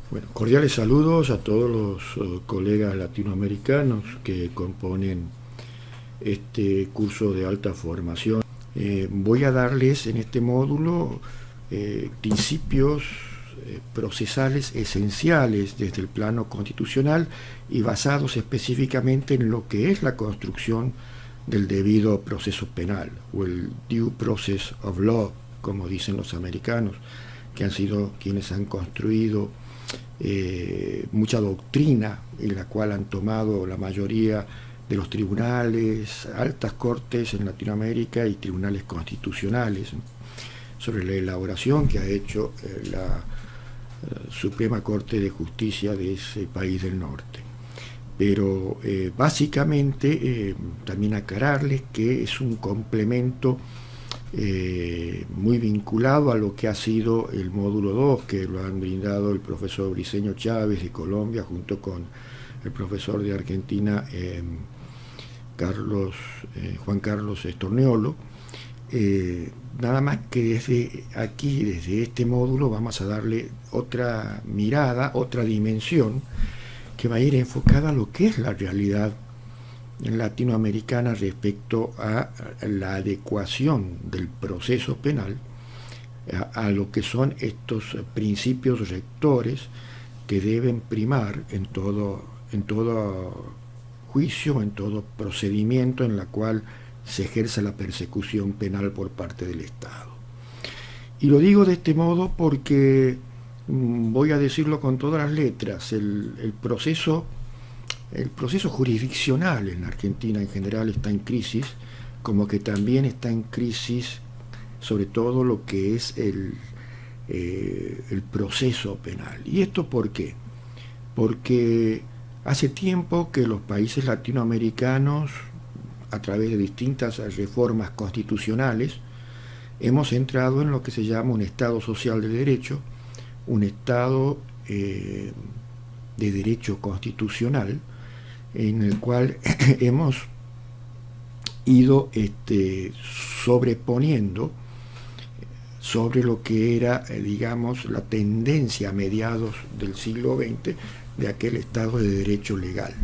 Bueno, cordiales saludos a todos los colegas latinoamericanos que componen este curso de alta formación. Voy a darles en este módulo principios procesales esenciales desde el plano constitucional y basados específicamente en lo que es la construcción del debido proceso penal o el due process of law, como dicen los americanos, que han sido quienes han construido mucha doctrina en la cual han tomado la mayoría de los tribunales, altas cortes en Latinoamérica y tribunales constitucionales, sobre la elaboración que ha hecho la Suprema Corte de Justicia de ese país del norte. Pero básicamente también aclararles que es un complemento muy vinculado a lo que ha sido el módulo 2, que lo han brindado el profesor Briceño Chávez de Colombia junto con el profesor de Argentina Juan Carlos Estorniolo. Nada más que desde aquí, desde este módulo, vamos a darle otra mirada, otra dimensión que va a ir enfocada a lo que es la realidad latinoamericana respecto a la adecuación del proceso penal a lo que son estos principios rectores que deben primar en todo juicio, en todo procedimiento en la cual se ejerce la persecución penal por parte del Estado. Y lo digo de este modo porque voy a decirlo con todas las letras, el proceso jurisdiccional en Argentina en general está en crisis, como que también está en crisis sobre todo lo que es el proceso penal. ¿Y esto por qué? Porque hace tiempo que los países latinoamericanos, a través de distintas reformas constitucionales, hemos entrado en lo que se llama un Estado social de derecho, un Estado de derecho constitucional, en el cual hemos ido sobreponiendo sobre lo que era, digamos, la tendencia a mediados del siglo XX de aquel Estado de derecho legal,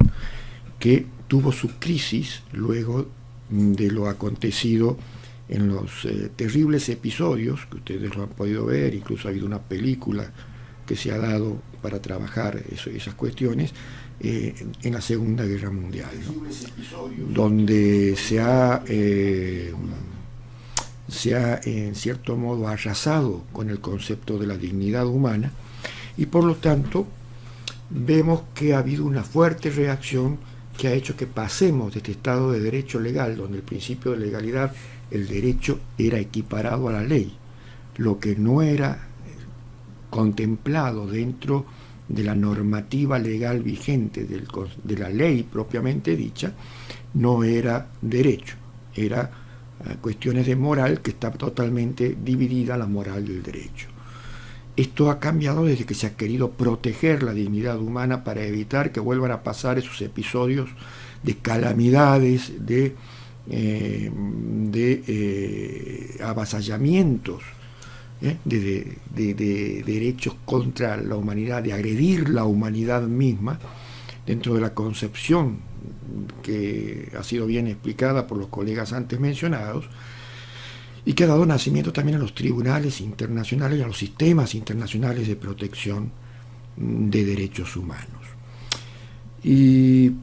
que tuvo su crisis luego de lo acontecido en los terribles episodios, que ustedes lo han podido ver, incluso ha habido una película que se ha dado para trabajar esas cuestiones, en la Segunda Guerra Mundial, ¿no? Donde se ha en cierto modo arrasado con el concepto de la dignidad humana y por lo tanto vemos que ha habido una fuerte reacción que ha hecho que pasemos de este Estado de derecho legal, donde el principio de legalidad, el derecho era equiparado a la ley, lo que no era contemplado dentro de la normativa legal vigente de la ley propiamente dicha, no era derecho, era cuestiones de moral que está totalmente dividida la moral del derecho. Esto ha cambiado desde que se ha querido proteger la dignidad humana para evitar que vuelvan a pasar esos episodios de calamidades, de avasallamientos, de derechos contra la humanidad, de agredir la humanidad misma, dentro de la concepción que ha sido bien explicada por los colegas antes mencionados, y que ha dado nacimiento también a los tribunales internacionales y a los sistemas internacionales de protección de derechos humanos. Y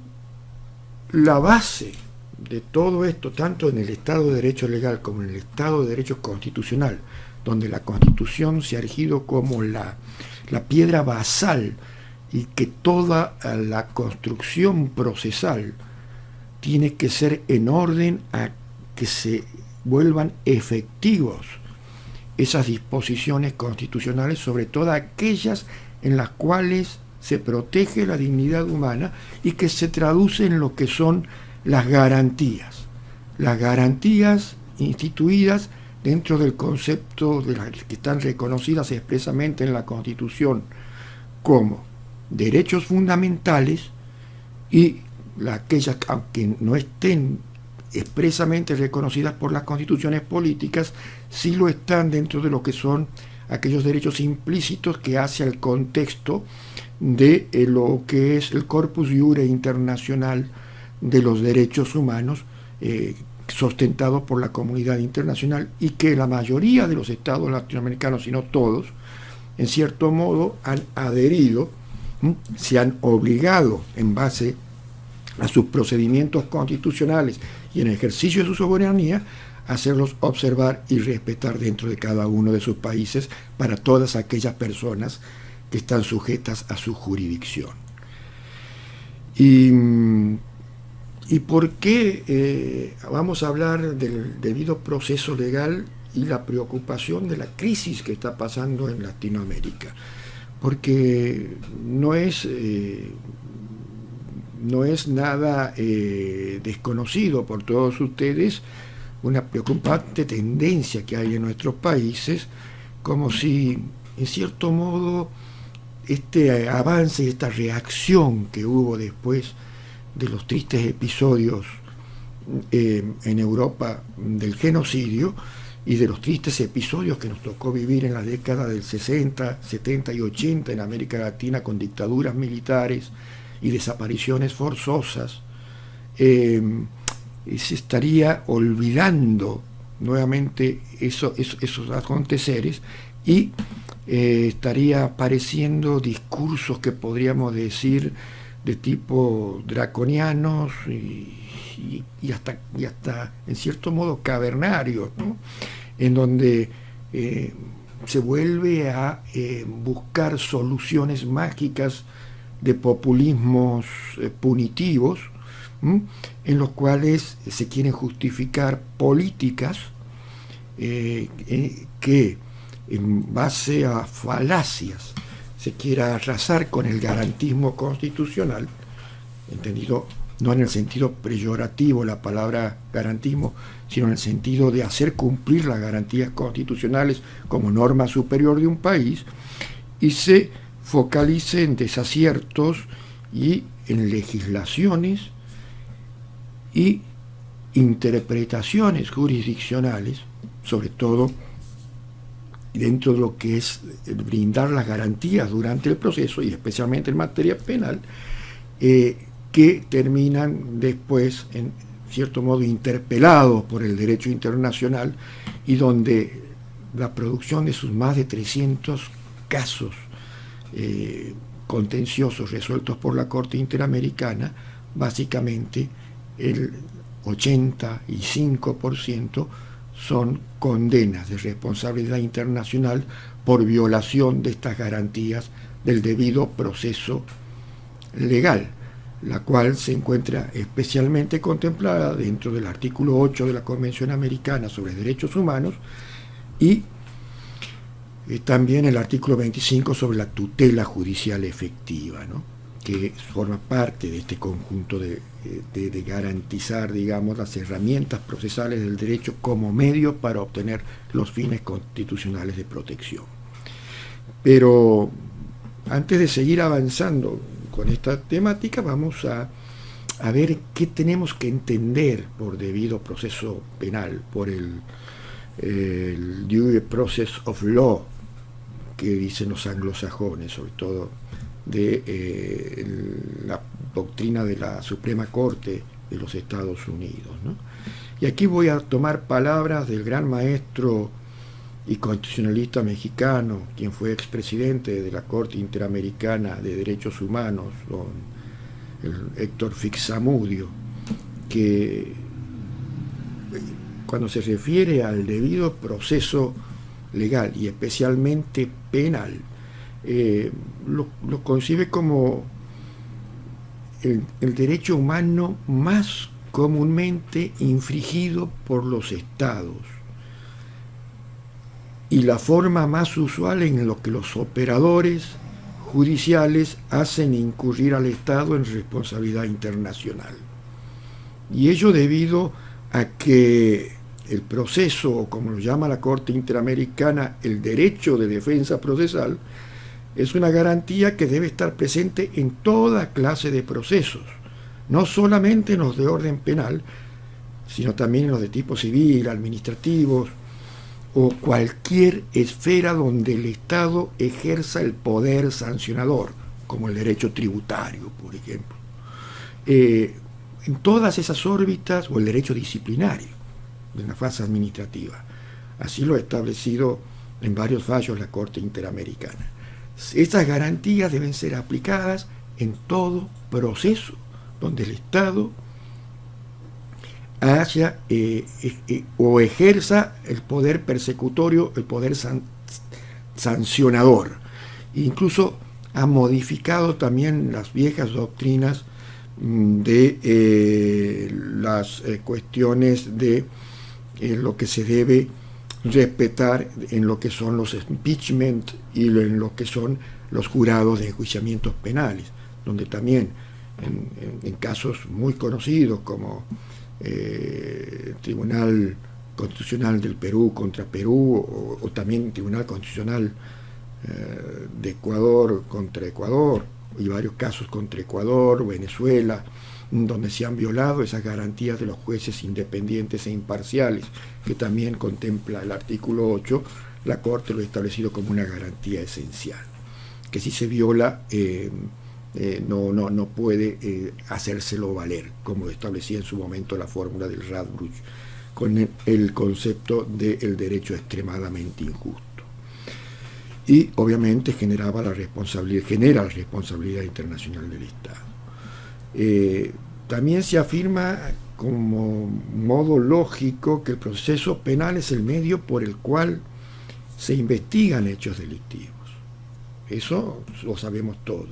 la base de todo esto, tanto en el Estado de Derecho Legal como en el Estado de Derecho Constitucional, donde la Constitución se ha erigido como la piedra basal y que toda la construcción procesal tiene que ser en orden a que se vuelvan efectivos esas disposiciones constitucionales, sobre todo aquellas en las cuales se protege la dignidad humana y que se traduce en lo que son las garantías instituidas dentro del concepto de las que están reconocidas expresamente en la Constitución como derechos fundamentales y aquellas, aunque no estén expresamente reconocidas por las constituciones políticas, sí lo están dentro de lo que son aquellos derechos implícitos que hace al contexto de lo que es el Corpus Iure Internacional de los Derechos Humanos, sustentado por la comunidad internacional, y que la mayoría de los estados latinoamericanos, si no todos, en cierto modo han adherido, se han obligado en base a sus procedimientos constitucionales y en ejercicio de su soberanía, hacerlos observar y respetar dentro de cada uno de sus países para todas aquellas personas que están sujetas a su jurisdicción. ¿Y por qué vamos a hablar del debido proceso legal y la preocupación de la crisis que está pasando en Latinoamérica? Porque no es nada desconocido por todos ustedes una preocupante tendencia que hay en nuestros países, como si en cierto modo este avance y esta reacción que hubo después de los tristes episodios en Europa del genocidio y de los tristes episodios que nos tocó vivir en la década del 60, 70 y 80 en América Latina con dictaduras militares y desapariciones forzosas, se estaría olvidando nuevamente esos aconteceres y estaría apareciendo discursos que podríamos decir de tipo draconianos y hasta en cierto modo cavernarios, ¿no? En donde se vuelve a buscar soluciones mágicas de populismos punitivos, en los cuales se quieren justificar políticas que en base a falacias se quiera arrasar con el garantismo constitucional, entendido no en el sentido peyorativo la palabra garantismo, sino en el sentido de hacer cumplir las garantías constitucionales como norma superior de un país, y se focalice en desaciertos y en legislaciones y interpretaciones jurisdiccionales, sobre todo dentro de lo que es brindar las garantías durante el proceso y especialmente en materia penal, que terminan después en cierto modo interpelados por el derecho internacional, y donde la producción de sus más de 300 casos contenciosos resueltos por la Corte Interamericana, básicamente el 85% son condenas de responsabilidad internacional por violación de estas garantías del debido proceso legal, la cual se encuentra especialmente contemplada dentro del artículo 8 de la Convención Americana sobre Derechos Humanos y también el artículo 25 sobre la tutela judicial efectiva, ¿no?, que forma parte de este conjunto de garantizar, digamos, las herramientas procesales del derecho como medio para obtener los fines constitucionales de protección. Pero antes de seguir avanzando con esta temática, vamos a ver qué tenemos que entender por debido proceso penal, por el due process of law, que dicen los anglosajones, sobre todo de la doctrina de la Suprema Corte de los Estados Unidos, ¿no? Y aquí voy a tomar palabras del gran maestro y constitucionalista mexicano, quien fue expresidente de la Corte Interamericana de Derechos Humanos, don Héctor Fixamudio, que cuando se refiere al debido proceso legal y especialmente penal, lo concibe como el derecho humano más comúnmente infringido por los estados y la forma más usual en lo que los operadores judiciales hacen incurrir al Estado en responsabilidad internacional. Y ello debido a que el proceso, o como lo llama la Corte Interamericana, el derecho de defensa procesal, es una garantía que debe estar presente en toda clase de procesos, no solamente en los de orden penal, sino también en los de tipo civil, administrativos, o cualquier esfera donde el Estado ejerza el poder sancionador, como el derecho tributario, por ejemplo. En todas esas órbitas, o el derecho disciplinario, de la fase administrativa. Así lo ha establecido en varios fallos la Corte Interamericana. Estas garantías deben ser aplicadas en todo proceso donde el Estado haya o ejerza el poder persecutorio, el poder sancionador. Incluso ha modificado también las viejas doctrinas de las cuestiones de lo que se debe respetar en lo que son los impeachment y en lo que son los jurados de enjuiciamientos penales, donde también en casos muy conocidos como Tribunal Constitucional del Perú contra Perú, o también Tribunal Constitucional de Ecuador contra Ecuador, y varios casos contra Ecuador, Venezuela, donde se han violado esas garantías de los jueces independientes e imparciales, que también contempla el artículo 8, la Corte lo ha establecido como una garantía esencial, que si se viola no puede hacérselo valer, como lo establecía en su momento la fórmula del Radbruch, con el concepto del derecho extremadamente injusto. Y obviamente genera la responsabilidad internacional del Estado. También se afirma como modo lógico que el proceso penal es el medio por el cual se investigan hechos delictivos. Eso lo sabemos todo.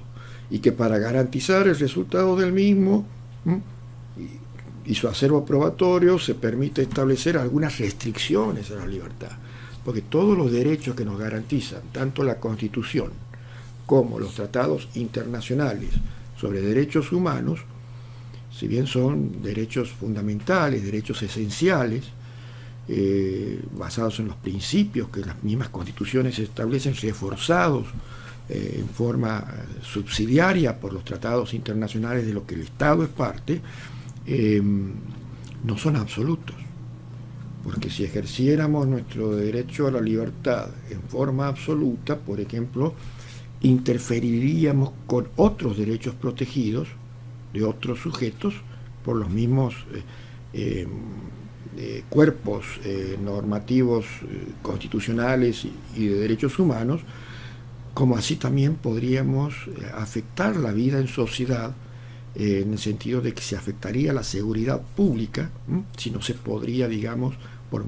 Y que para garantizar el resultado del mismo y su acervo probatorio se permite establecer algunas restricciones a la libertad. Porque todos los derechos que nos garantizan, tanto la Constitución como los tratados internacionales sobre derechos humanos, si bien son derechos fundamentales, derechos esenciales, basados en los principios que las mismas constituciones establecen, reforzados en forma subsidiaria por los tratados internacionales de los que el Estado es parte, no son absolutos. Porque si ejerciéramos nuestro derecho a la libertad en forma absoluta, por ejemplo, interferiríamos con otros derechos protegidos de otros sujetos por los mismos cuerpos normativos constitucionales y de derechos humanos, como así también podríamos afectar la vida en sociedad, en el sentido de que se afectaría la seguridad pública, si no se podría, digamos, por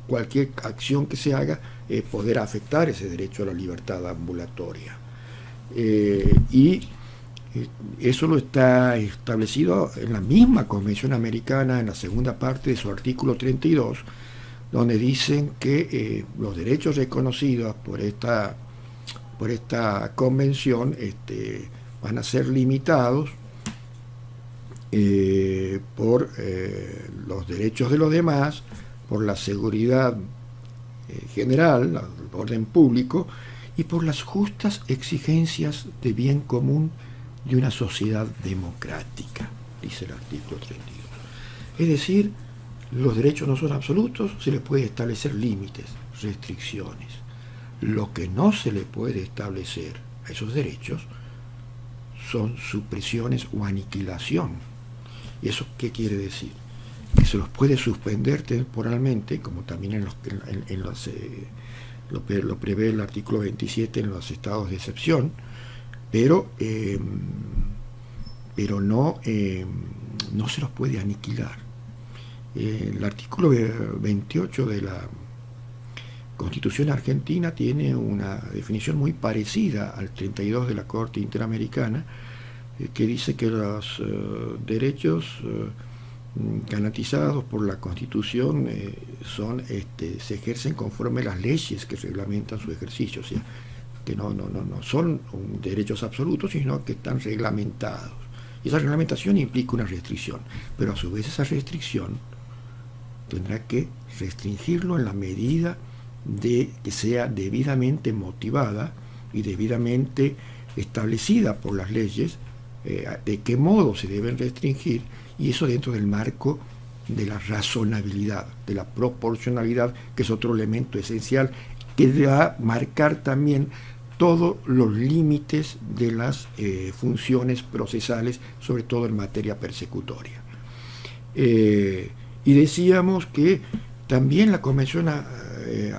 cualquier acción que se haga, poder afectar ese derecho a la libertad ambulatoria. Y eso lo está establecido en la misma Convención Americana, en la segunda parte de su artículo 32, donde dicen que los derechos reconocidos por esta convención van a ser limitados por los derechos de los demás, por la seguridad general, el orden público, y por las justas exigencias de bien común de una sociedad democrática, dice el artículo 32. Es decir, los derechos no son absolutos, se les puede establecer límites, restricciones. Lo que no se le puede establecer a esos derechos son supresiones o aniquilación. ¿Y eso qué quiere decir? Que se los puede suspender temporalmente, como también lo prevé el artículo 27 en los estados de excepción, pero no se los puede aniquilar. El artículo 28 de la Constitución argentina tiene una definición muy parecida al 32 de la Corte Interamericana, que dice que los derechos garantizados por la Constitución se ejercen conforme a las leyes que reglamentan su ejercicio, o sea, que no son derechos absolutos, sino que están reglamentados. Y esa reglamentación implica una restricción, pero a su vez esa restricción tendrá que restringirlo en la medida de que sea debidamente motivada y debidamente establecida por las leyes, de qué modo se deben restringir, y eso dentro del marco de la razonabilidad, de la proporcionalidad, que es otro elemento esencial que va a marcar también todos los límites de las funciones procesales, sobre todo en materia persecutoria. Y decíamos que también la Convención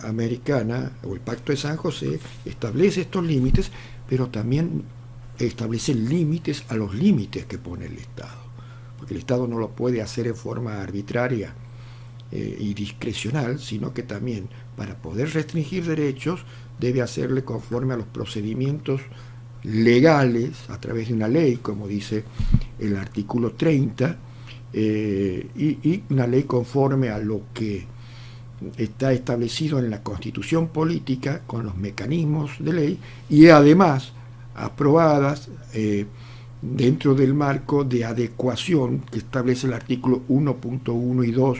Americana o el Pacto de San José establece estos límites, pero también establece límites a los límites que pone el Estado, porque el Estado no lo puede hacer en forma arbitraria y discrecional, sino que también para poder restringir derechos debe hacerle conforme a los procedimientos legales a través de una ley, como dice el artículo 30, y una ley conforme a lo que está establecido en la Constitución política con los mecanismos de ley y además aprobadas dentro del marco de adecuación que establece el artículo 1.1 y 2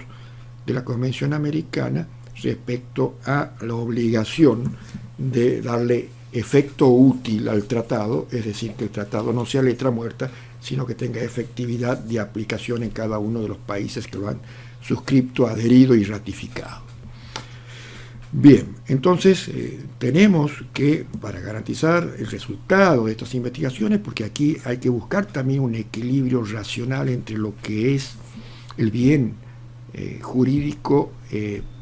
de la Convención Americana respecto a la obligación de darle efecto útil al tratado, es decir, que el tratado no sea letra muerta, sino que tenga efectividad de aplicación en cada uno de los países que lo han suscrito, adherido y ratificado. Bien, entonces tenemos que, para garantizar el resultado de estas investigaciones, porque aquí hay que buscar también un equilibrio racional entre lo que es el bien jurídico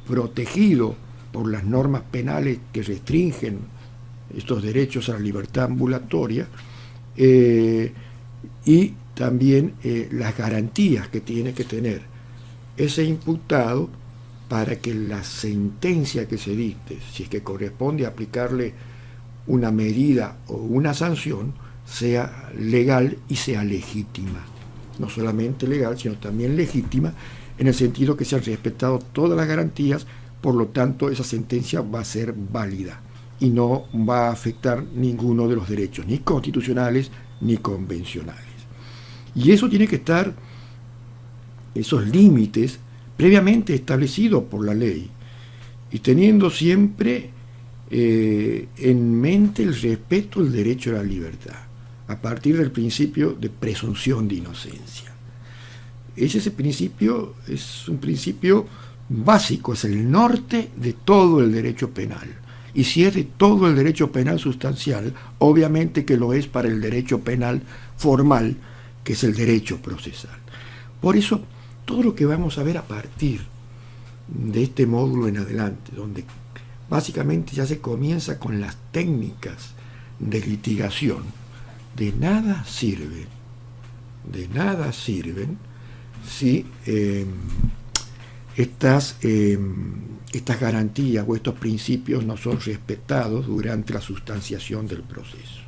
protegido por las normas penales que restringen estos derechos a la libertad ambulatoria y también las garantías que tiene que tener ese imputado para que la sentencia que se dicte, si es que corresponde aplicarle una medida o una sanción, sea legal y sea legítima. No solamente legal, sino también legítima, en el sentido que se han respetado todas las garantías, por lo tanto esa sentencia va a ser válida y no va a afectar ninguno de los derechos, ni constitucionales ni convencionales. Y eso tiene que estar, esos límites, previamente establecidos por la ley, y teniendo siempre en mente el respeto al derecho a la libertad, a partir del principio de presunción de inocencia. Ese principio es un principio básico, es el norte de todo el derecho penal. Y si es de todo el derecho penal sustancial, obviamente que lo es para el derecho penal formal, que es el derecho procesal. Por eso, todo lo que vamos a ver a partir de este módulo en adelante, donde básicamente ya se comienza con las técnicas de litigación, de nada sirven si estas garantías o estos principios no son respetados durante la sustanciación del proceso.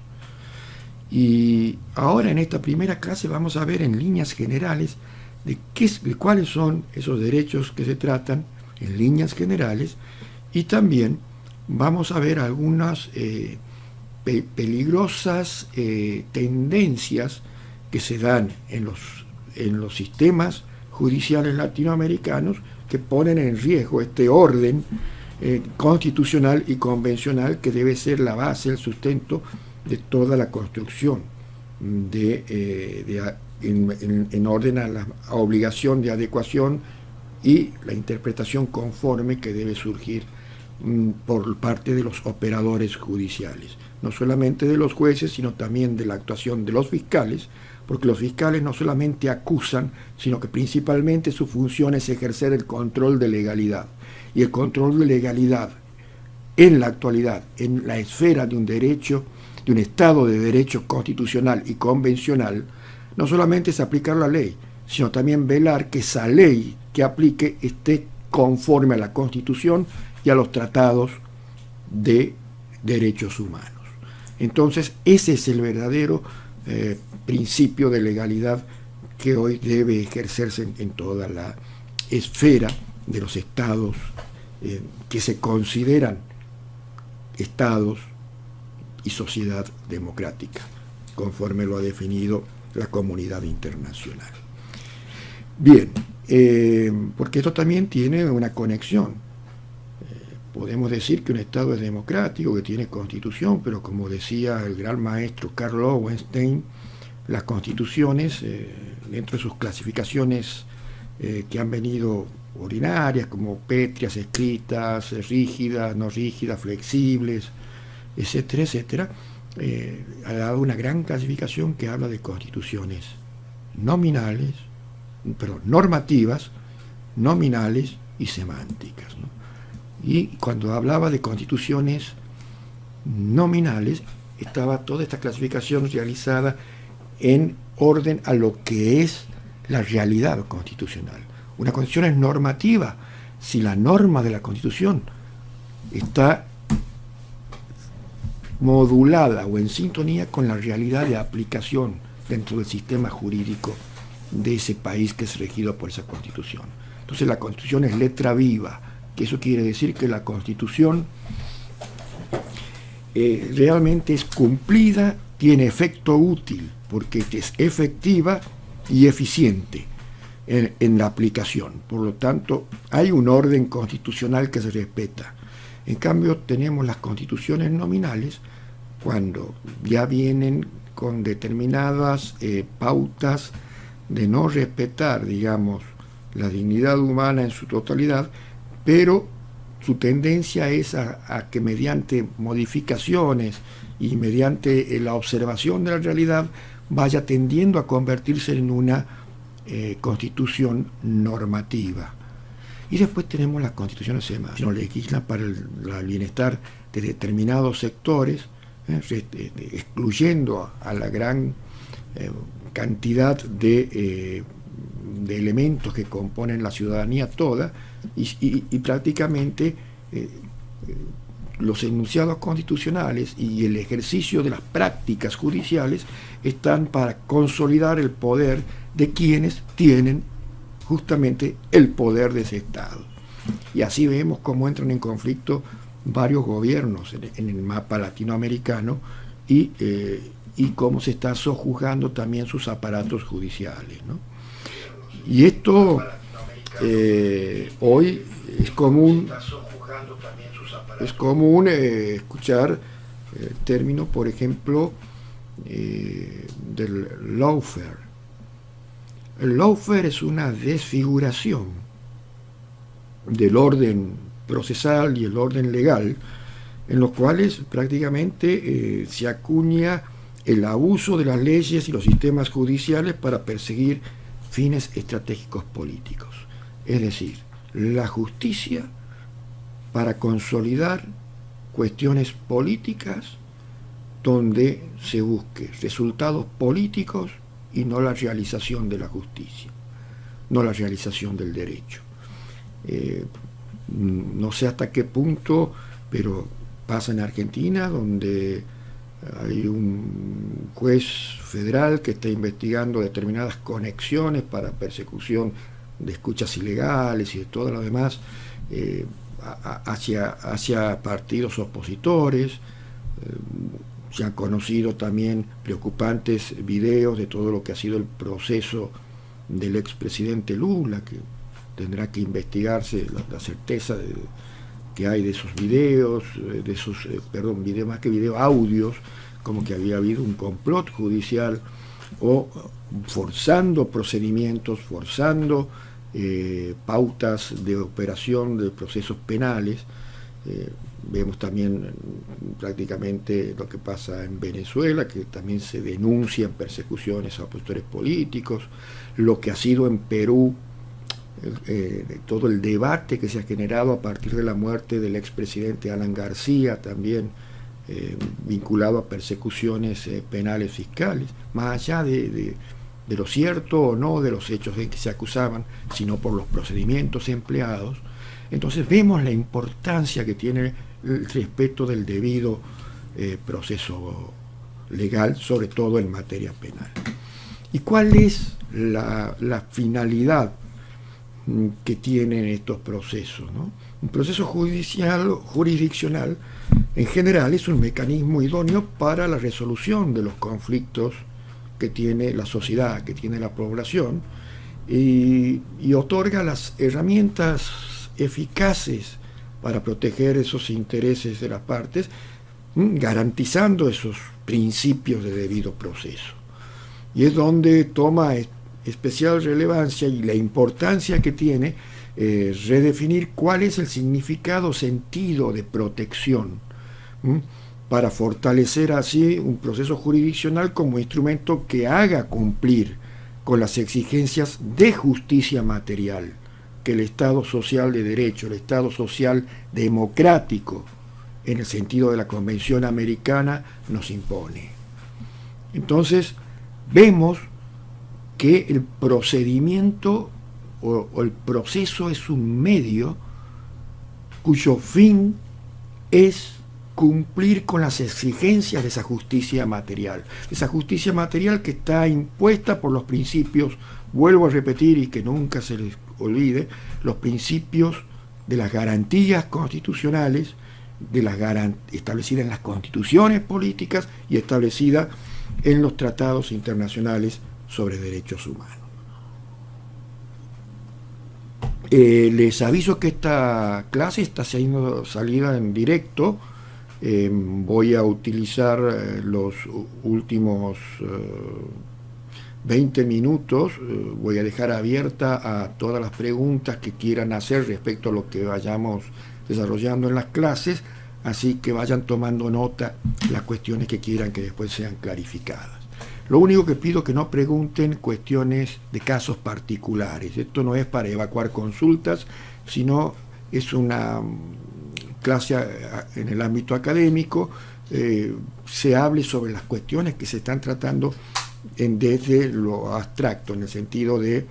Y ahora en esta primera clase vamos a ver en líneas generales de cuáles son esos derechos que se tratan en líneas generales, y también vamos a ver algunas peligrosas tendencias que se dan en los sistemas judiciales latinoamericanos, que ponen en riesgo este orden constitucional y convencional que debe ser la base, el sustento de toda la construcción en orden a la obligación de adecuación y la interpretación conforme que debe surgir por parte de los operadores judiciales, no solamente de los jueces, sino también de la actuación de los fiscales, porque los fiscales no solamente acusan, sino que principalmente su función es ejercer el control de legalidad. Y el control de legalidad en la actualidad, en la esfera de un derecho, de un Estado de derecho constitucional y convencional, no solamente es aplicar la ley, sino también velar que esa ley que aplique esté conforme a la Constitución y a los tratados de derechos humanos. Entonces, ese es el verdadero principio de legalidad que hoy debe ejercerse en toda la esfera de los estados que se consideran estados y sociedad democrática, conforme lo ha definido la comunidad internacional. Bien, porque esto también tiene una conexión. Podemos decir que un Estado es democrático, que tiene constitución, pero como decía el gran maestro Karl Lowenstein, las constituciones, dentro de sus clasificaciones que han venido ordinarias, como pétreas, escritas, rígidas, no rígidas, flexibles, etcétera, etcétera, ha dado una gran clasificación que habla de constituciones nominales, perdón, normativas, nominales y semánticas, ¿no? Y cuando hablaba de constituciones nominales, estaba toda esta clasificación realizada en orden a lo que es la realidad constitucional. Una constitución es normativa si la norma de la Constitución está modulada o en sintonía con la realidad de aplicación dentro del sistema jurídico de ese país que es regido por esa Constitución. Entonces la Constitución es letra viva, que eso quiere decir que la Constitución realmente es cumplida, tiene efecto útil, porque es efectiva y eficiente en la aplicación. Por lo tanto, hay un orden constitucional que se respeta. En cambio, tenemos las constituciones nominales cuando ya vienen con determinadas pautas de no respetar, digamos, la dignidad humana en su totalidad, pero su tendencia es a que mediante modificaciones y mediante la observación de la realidad vaya tendiendo a convertirse en una constitución normativa. Y después tenemos las constituciones que nos legislan para el bienestar de determinados sectores, excluyendo a la gran cantidad de elementos que componen la ciudadanía toda, y prácticamente los enunciados constitucionales y el ejercicio de las prácticas judiciales están para consolidar el poder de quienes tienen justamente el poder de ese Estado. Y así vemos cómo entran en conflicto varios gobiernos en el mapa latinoamericano y cómo se está sojuzgando también sus aparatos judiciales, ¿no? Y esto hoy es común escuchar el término, por ejemplo, del lawfare. El lawfare es una desfiguración del orden procesal y el orden legal, en los cuales prácticamente se acuña el abuso de las leyes y los sistemas judiciales para perseguir fines estratégicos políticos. Es decir, la justicia para consolidar cuestiones políticas donde se busque resultados políticos y no la realización de la justicia, no la realización del derecho. No sé hasta qué punto, pero pasa en Argentina, donde hay un juez federal que está investigando determinadas conexiones para persecución de escuchas ilegales y de todo lo demás hacia partidos opositores. Se han conocido también preocupantes videos de todo lo que ha sido el proceso del expresidente Lula, que tendrá que investigarse la certeza que hay de esos videos, videos más que videos, audios, como que había habido un complot judicial o forzando procedimientos, forzando pautas de operación de procesos penales. Vemos también prácticamente lo que pasa en Venezuela, que también se denuncian persecuciones a opositores políticos, lo que ha sido en Perú, todo el debate que se ha generado a partir de la muerte del expresidente Alan García, también vinculado a persecuciones penales fiscales, más allá de lo cierto o no de los hechos en que se acusaban, sino por los procedimientos empleados. Entonces vemos la importancia que tiene el respeto del debido proceso legal, sobre todo en materia penal. ¿Y cuál es la finalidad que tienen estos procesos, ¿no? Un proceso jurisdiccional en general es un mecanismo idóneo para la resolución de los conflictos que tiene la sociedad, que tiene la población, y otorga las herramientas eficaces para proteger esos intereses de las partes, garantizando esos principios de debido proceso. Y es donde toma especial relevancia y la importancia que tiene redefinir cuál es el significado, sentido de protección, para fortalecer así un proceso jurisdiccional como instrumento que haga cumplir con las exigencias de justicia material que el Estado social de derecho, el Estado social democrático, en el sentido de la Convención Americana, nos impone. Entonces, vemos que el procedimiento o el proceso es un medio cuyo fin es cumplir con las exigencias de esa justicia material que está impuesta por los principios, vuelvo a repetir y que nunca se les olvide, los principios de las garantías constitucionales, establecidas en las constituciones políticas y establecidas en los tratados internacionales sobre derechos humanos. Les aviso que esta clase está siendo salida en directo. Voy a utilizar los últimos 20 minutos. Voy a dejar abierta a todas las preguntas que quieran hacer respecto a lo que vayamos desarrollando en las clases, así que vayan tomando nota las cuestiones que quieran que después sean clarificadas. Lo único que pido es que no pregunten cuestiones de casos particulares. Esto no es para evacuar consultas, sino es una clase en el ámbito académico. Se hable sobre las cuestiones que se están tratando desde lo abstracto, en el sentido de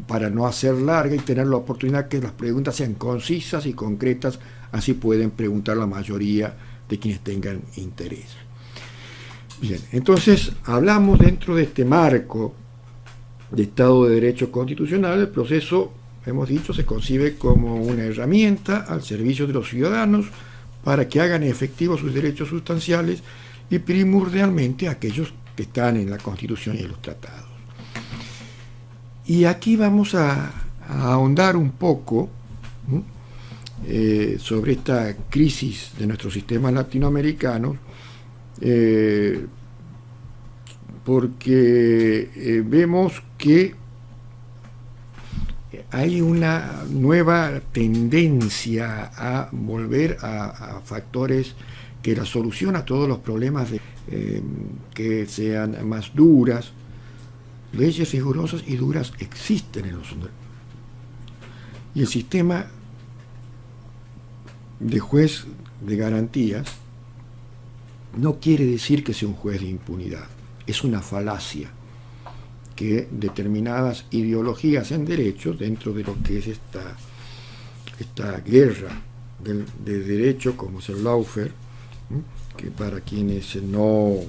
para no hacer larga y tener la oportunidad que las preguntas sean concisas y concretas, así pueden preguntar la mayoría de quienes tengan interés. Bien, entonces hablamos dentro de este marco de Estado de Derecho constitucional. El proceso, hemos dicho, se concibe como una herramienta al servicio de los ciudadanos para que hagan efectivos sus derechos sustanciales y primordialmente aquellos que están en la Constitución y en los tratados. Y aquí vamos a ahondar un poco sobre esta crisis de nuestros sistemas latinoamericanos, porque vemos que hay una nueva tendencia a volver a factores que la solución a todos los problemas que sean más duras. Leyes rigurosas y duras existen en los universidades. Y el sistema de juez de garantías no quiere decir que sea un juez de impunidad. Es una falacia que determinadas ideologías en derecho, dentro de lo que es esta guerra de derecho, como es el lawfare, que para quienes no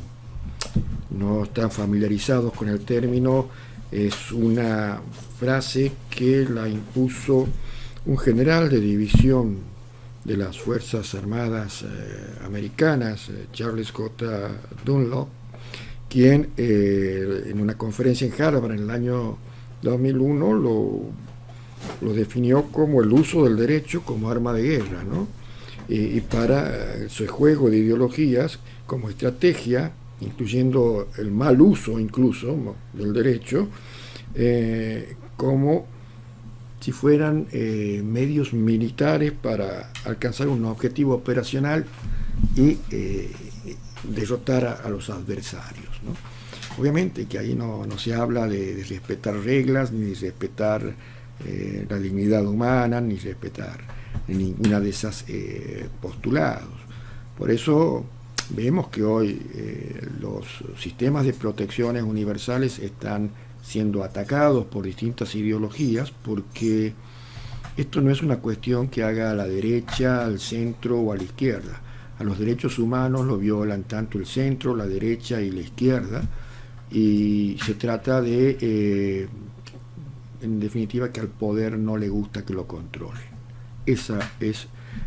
están familiarizados con el término, es una frase que la impuso un general de división de las Fuerzas Armadas americanas, Charles J. Dunlop, quien en una conferencia en Harvard en el año 2001 lo definió como el uso del derecho como arma de guerra, ¿no? Y para ese juego de ideologías como estrategia, incluyendo el mal uso incluso del derecho, como si fueran medios militares para alcanzar un objetivo operacional y derrotar a los adversarios, ¿no? Obviamente que ahí no se habla de respetar reglas, ni de respetar la dignidad humana, ni respetar ninguna de esas postulados. Por eso vemos que hoy los sistemas de protecciones universales están siendo atacados por distintas ideologías, porque esto no es una cuestión que haga a la derecha, al centro o a la izquierda. A los derechos humanos lo violan tanto el centro, la derecha y la izquierda, y se trata de, en definitiva, que al poder no le gusta que lo controlen. Ese es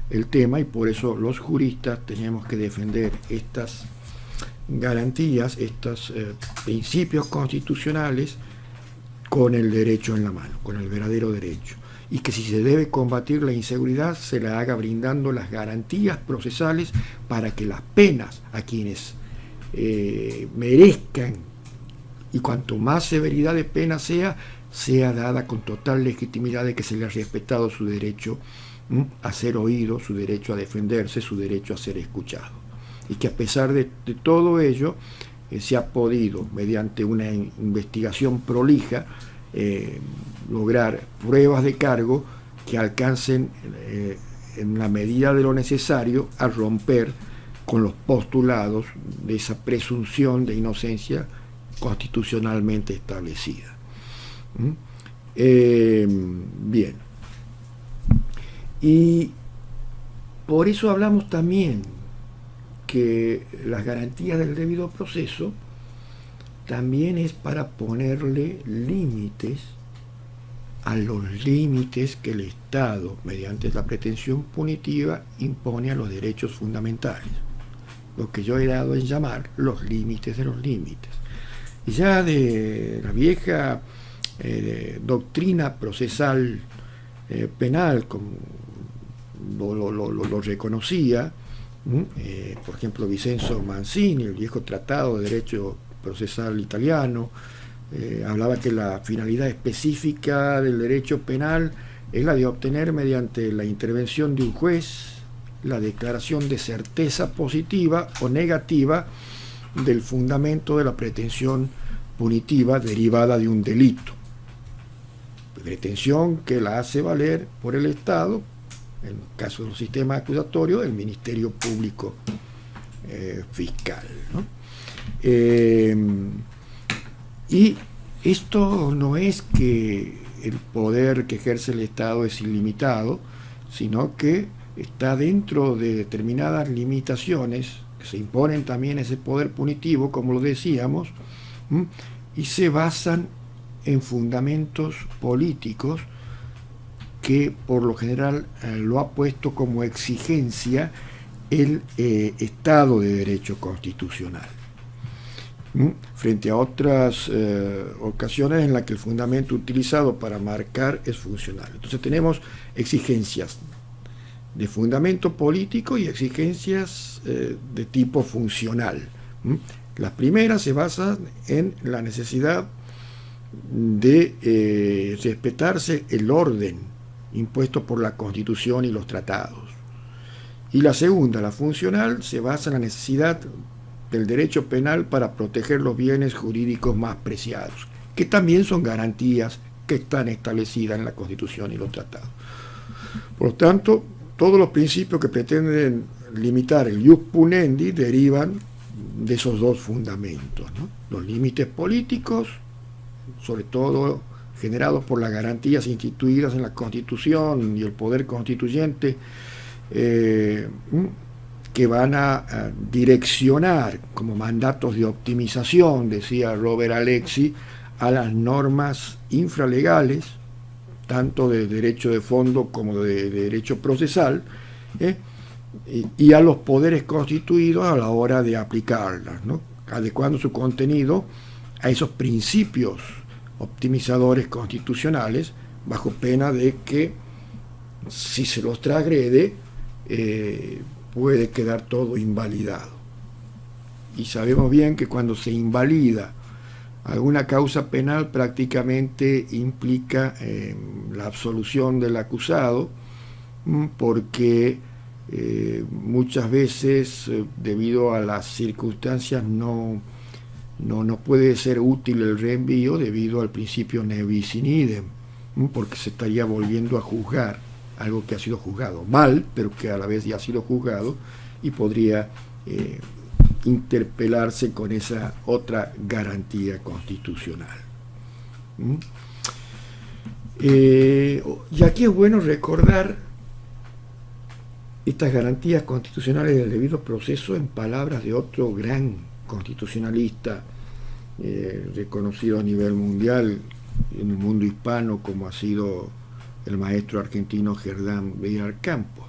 el tema, y por eso los juristas tenemos que defender estas garantías, estos principios constitucionales con el derecho en la mano, con el verdadero derecho. Y que si se debe combatir la inseguridad, se la haga brindando las garantías procesales para que las penas a quienes merezcan, y cuanto más severidad de pena sea dada con total legitimidad de que se le ha respetado su derecho a ser oído, su derecho a defenderse, su derecho a ser escuchado. Y que a pesar de todo ello, se ha podido, mediante una investigación prolija, lograr pruebas de cargo que alcancen, en la medida de lo necesario, a romper con los postulados de esa presunción de inocencia constitucionalmente establecida. Bien. Y por eso hablamos también que las garantías del debido proceso también es para ponerle límites a los límites que el Estado, mediante la pretensión punitiva, impone a los derechos fundamentales, lo que yo he dado en llamar los límites de los límites. Y ya de la vieja doctrina procesal penal, como lo reconocía, por ejemplo, Vincenzo Mancini, el viejo tratado de derecho procesal italiano, hablaba que la finalidad específica del derecho penal es la de obtener, mediante la intervención de un juez, la declaración de certeza positiva o negativa del fundamento de la pretensión punitiva derivada de un delito. Pretensión que la hace valer por el Estado, en el caso de un sistema acusatorio, el Ministerio Público Fiscal, ¿no? Y esto no es que el poder que ejerce el Estado es ilimitado, sino que está dentro de determinadas limitaciones que se imponen también ese poder punitivo, como lo decíamos, y se basan en fundamentos políticos que por lo general lo ha puesto como exigencia el Estado de Derecho constitucional, frente a otras ocasiones en las que el fundamento utilizado para marcar es funcional. Entonces tenemos exigencias de fundamento político y exigencias de tipo funcional. Las primeras se basan en la necesidad de respetarse el orden impuesto por la Constitución y los tratados. Y la segunda, la funcional, se basa en la necesidad del derecho penal para proteger los bienes jurídicos más preciados, que también son garantías que están establecidas en la Constitución y los tratados. Por lo tanto, todos los principios que pretenden limitar el ius punendi derivan de esos dos fundamentos, ¿no? Los límites políticos, sobre todo generados por las garantías instituidas en la Constitución y el poder constituyente, que van a direccionar como mandatos de optimización, decía Robert Alexi, a las normas infralegales, tanto de derecho de fondo como de derecho procesal, y a los poderes constituidos a la hora de aplicarlas, ¿no? Adecuando su contenido a esos principios optimizadores constitucionales, bajo pena de que, si se los transgrede, puede quedar todo invalidado. Y sabemos bien que cuando se invalida alguna causa penal, prácticamente implica la absolución del acusado, porque muchas veces, debido a las circunstancias, no puede ser útil el reenvío debido al principio ne bis in idem, porque se estaría volviendo a juzgar algo que ha sido juzgado mal, pero que a la vez ya ha sido juzgado, y podría interpelarse con esa otra garantía constitucional. Y aquí es bueno recordar estas garantías constitucionales del debido proceso en palabras de otro gran constitucionalista reconocido a nivel mundial en el mundo hispano, como ha sido el maestro argentino Gerdán Vidal Campos.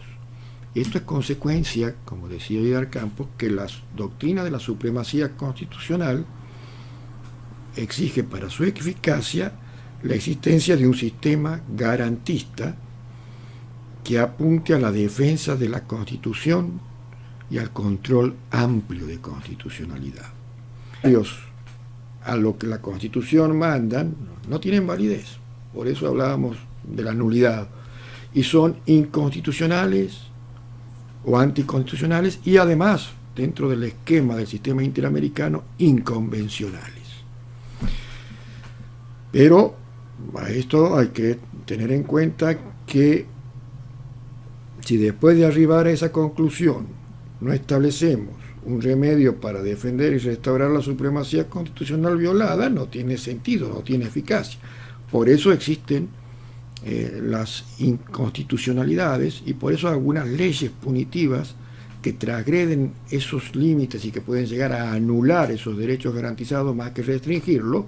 Esto es consecuencia, como decía Vidal Campos, que la doctrina de la supremacía constitucional exige para su eficacia la existencia de un sistema garantista que apunte a la defensa de la Constitución y al control amplio de constitucionalidad. Ellos, a lo que la Constitución manda, no tienen validez. Por eso hablábamos de la nulidad. Y son inconstitucionales o anticonstitucionales y además, dentro del esquema del sistema interamericano, inconvencionales. Pero a esto hay que tener en cuenta que si después de arribar a esa conclusión no establecemos un remedio para defender y restaurar la supremacía constitucional violada, no tiene sentido, no tiene eficacia. Por eso existen las inconstitucionalidades y por eso algunas leyes punitivas que transgreden esos límites y que pueden llegar a anular esos derechos garantizados más que restringirlo,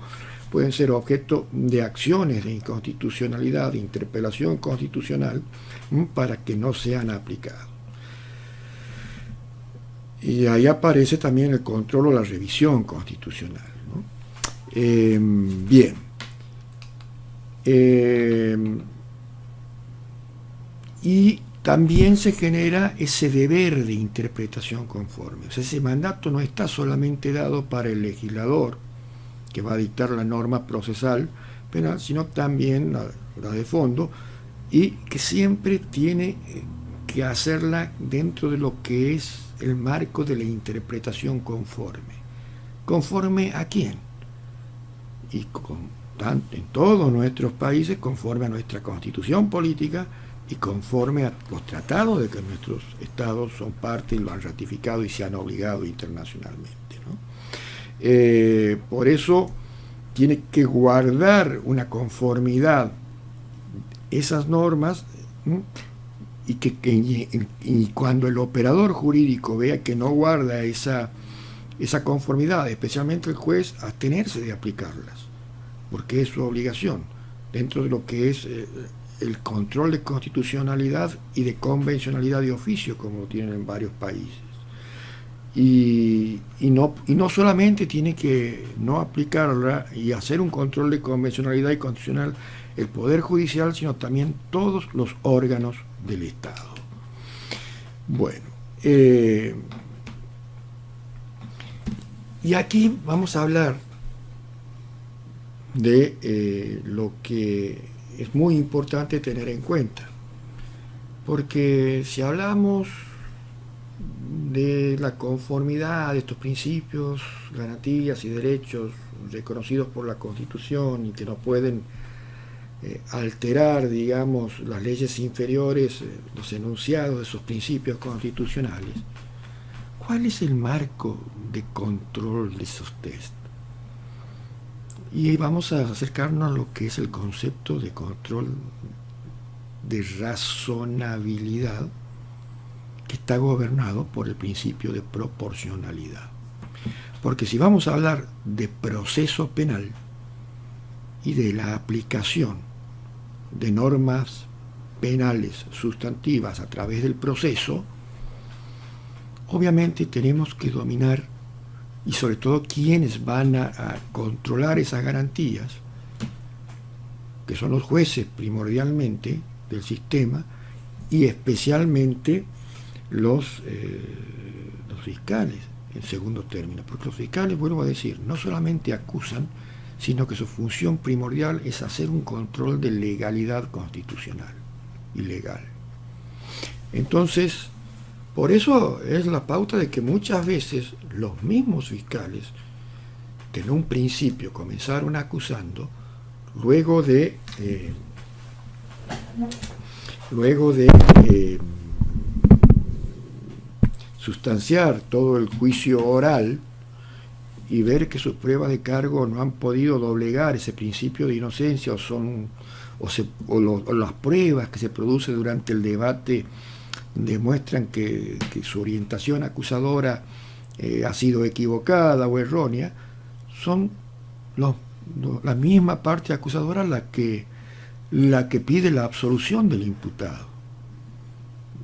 pueden ser objeto de acciones de inconstitucionalidad, de interpelación constitucional, para que no sean aplicados. Y ahí aparece también el control o la revisión constitucional, ¿no? Bien. Y también se genera ese deber de interpretación conforme. O sea, ese mandato no está solamente dado para el legislador, que va a dictar la norma procesal penal, sino también la de fondo, y que siempre tiene que hacerla dentro de lo que es el marco de la interpretación conforme. ¿Conforme a quién? Y en todos nuestros países, conforme a nuestra constitución política y conforme a los tratados de que nuestros estados son parte y lo han ratificado y se han obligado internacionalmente, ¿no? Por eso tiene que guardar una conformidad esas normas, y cuando el operador jurídico vea que no guarda esa conformidad, especialmente el juez, abstenerse de aplicarlas, porque es su obligación dentro de lo que es el control de constitucionalidad y de convencionalidad de oficio, como lo tienen en varios países. Y no solamente tiene que no aplicarla y hacer un control de convencionalidad y constitucional el Poder Judicial, sino también todos los órganos del Estado. Bueno, y aquí vamos a hablar de lo que es muy importante tener en cuenta, porque si hablamos de la conformidad de estos principios, garantías y derechos reconocidos por la Constitución y que no pueden alterar, digamos, las leyes inferiores, los enunciados de esos principios constitucionales, ¿cuál es el marco de control de esos test? Y vamos a acercarnos a lo que es el concepto de control de razonabilidad, que está gobernado por el principio de proporcionalidad. Porque si vamos a hablar de proceso penal y de la aplicación de normas penales sustantivas a través del proceso, obviamente tenemos que dominar, y sobre todo quienes van a controlar esas garantías, que son los jueces primordialmente del sistema, y especialmente los fiscales, en segundo término, porque los fiscales, vuelvo a decir, no solamente acusan, sino que su función primordial es hacer un control de legalidad constitucional y legal. Entonces, por eso es la pauta de que muchas veces los mismos fiscales, que en un principio comenzaron acusando, luego de sustanciar todo el juicio oral y ver que sus pruebas de cargo no han podido doblegar ese principio de inocencia o las pruebas que se producen durante el debate demuestran que su orientación acusadora ha sido equivocada o errónea, son la misma parte acusadora la que pide la absolución del imputado,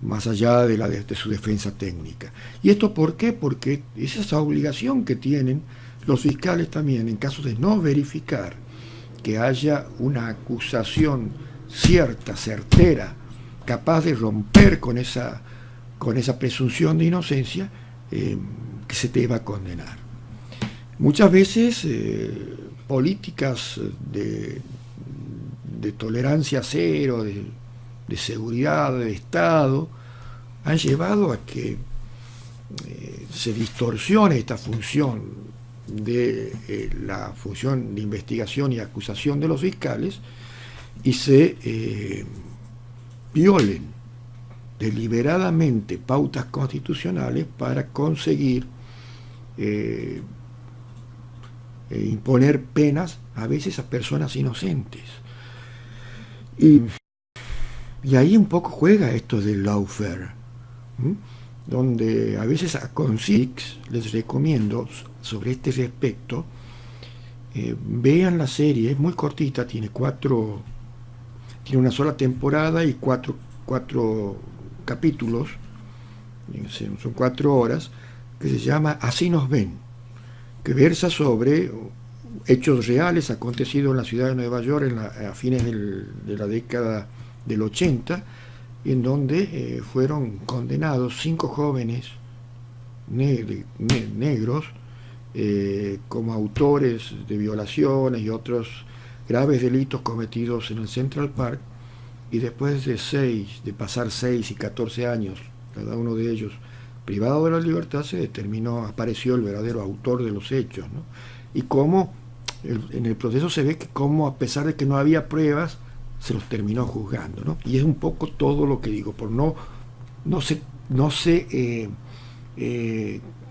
más allá de su defensa técnica. ¿Y esto por qué? Porque es esa obligación que tienen los fiscales también, en caso de no verificar que haya una acusación cierta, certera, capaz de romper con esa con esa presunción de inocencia, que se deba condenar. Muchas veces políticas de tolerancia cero, de seguridad de Estado, han llevado a que se distorsione esta función de la función de investigación y acusación de los fiscales y se violen deliberadamente pautas constitucionales para conseguir imponer penas a veces a personas inocentes. Y ahí un poco juega esto del lawfare, donde a veces a Consix les recomiendo sobre este respecto, vean la serie, es muy cortita, tiene una sola temporada y cuatro capítulos, son 4 horas, que se llama Así nos ven, que versa sobre hechos reales acontecidos en la ciudad de Nueva York a fines de la década del 80, en donde fueron condenados 5 jóvenes negros como autores de violaciones y otros graves delitos cometidos en el Central Park, y después de pasar 6 y 14 años, cada uno de ellos privado de la libertad, apareció el verdadero autor de los hechos, ¿no? Y cómo en el proceso se ve que cómo, a pesar de que no había pruebas, se los terminó juzgando, ¿no? Y es un poco todo lo que digo, por no se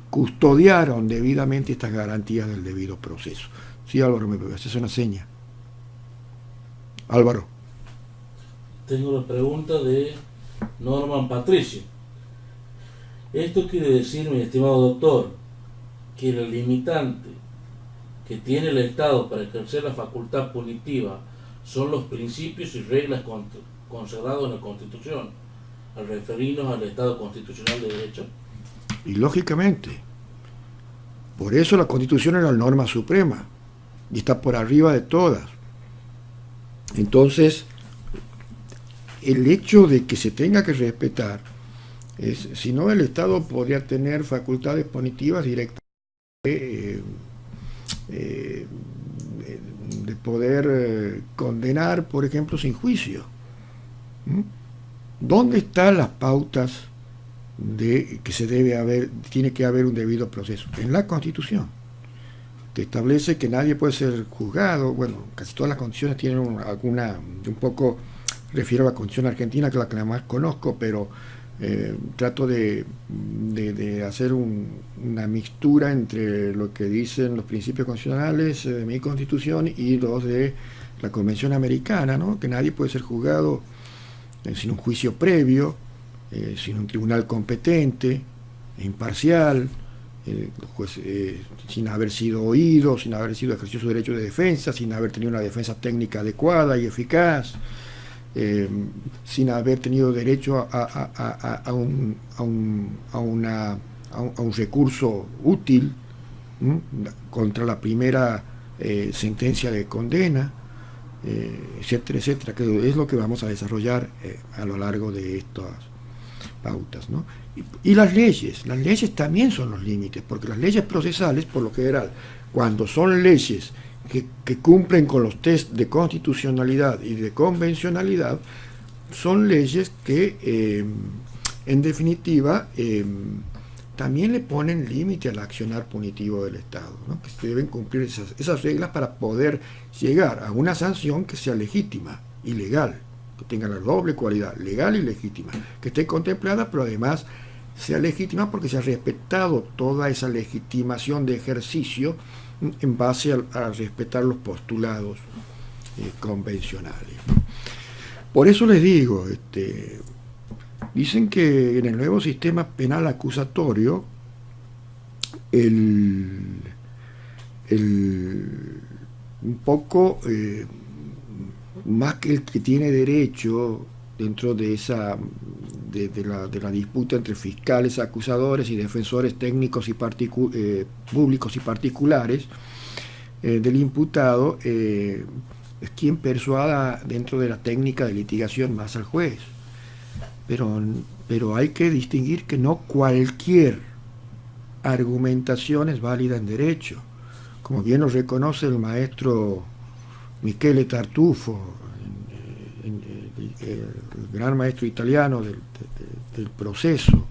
custodiaron debidamente estas garantías del debido proceso. Sí, Álvaro, me haces una seña. Álvaro. Tengo una pregunta de Norman Patricio. Esto quiere decir, mi estimado doctor, que el limitante que tiene el Estado para ejercer la facultad punitiva son los principios y reglas consagrados en la Constitución, al referirnos al Estado constitucional de derecho. Y lógicamente, por eso la Constitución es la norma suprema y está por arriba de todas. Entonces, el hecho de que se tenga que respetar, si no, el Estado podría tener facultades punitivas directas de poder condenar, por ejemplo, sin juicio. ¿Dónde están las pautas de que tiene que haber un debido proceso? En la Constitución, que establece que nadie puede ser juzgado. Bueno, casi todas las condiciones tienen un poco, refiero a la condición argentina, que es la que más conozco, pero trato de hacer una mixtura entre lo que dicen los principios constitucionales de mi Constitución y los de la Convención Americana, ¿no? Que nadie puede ser juzgado sin un juicio previo, sin un tribunal competente e imparcial, sin haber sido oído, sin haber sido ejercido su derecho de defensa, sin haber tenido una defensa técnica adecuada y eficaz, sin haber tenido derecho a un recurso útil contra la primera sentencia de condena, etcétera, etcétera, que es lo que vamos a desarrollar a lo largo de estas pautas, ¿no? Y las leyes también son los límites, porque las leyes procesales, por lo general, cuando son leyes que cumplen con los test de constitucionalidad y de convencionalidad, son leyes que en definitiva también le ponen límite al accionar punitivo del Estado, ¿no? Que se deben cumplir esas reglas para poder llegar a una sanción que sea legítima y legal, que tenga la doble cualidad, legal y legítima, que esté contemplada, pero además sea legítima porque se ha respetado toda esa legitimación de ejercicio en base a respetar los postulados convencionales. Por eso les digo, dicen que en el nuevo sistema penal acusatorio un poco más que el que tiene derecho dentro de la disputa entre fiscales, acusadores y defensores técnicos y públicos y particulares del imputado, es quien persuada dentro de la técnica de litigación más al juez. Pero pero hay que distinguir que no cualquier argumentación es válida en derecho, como bien lo reconoce el maestro Michele Tartufo, el gran maestro italiano del proceso.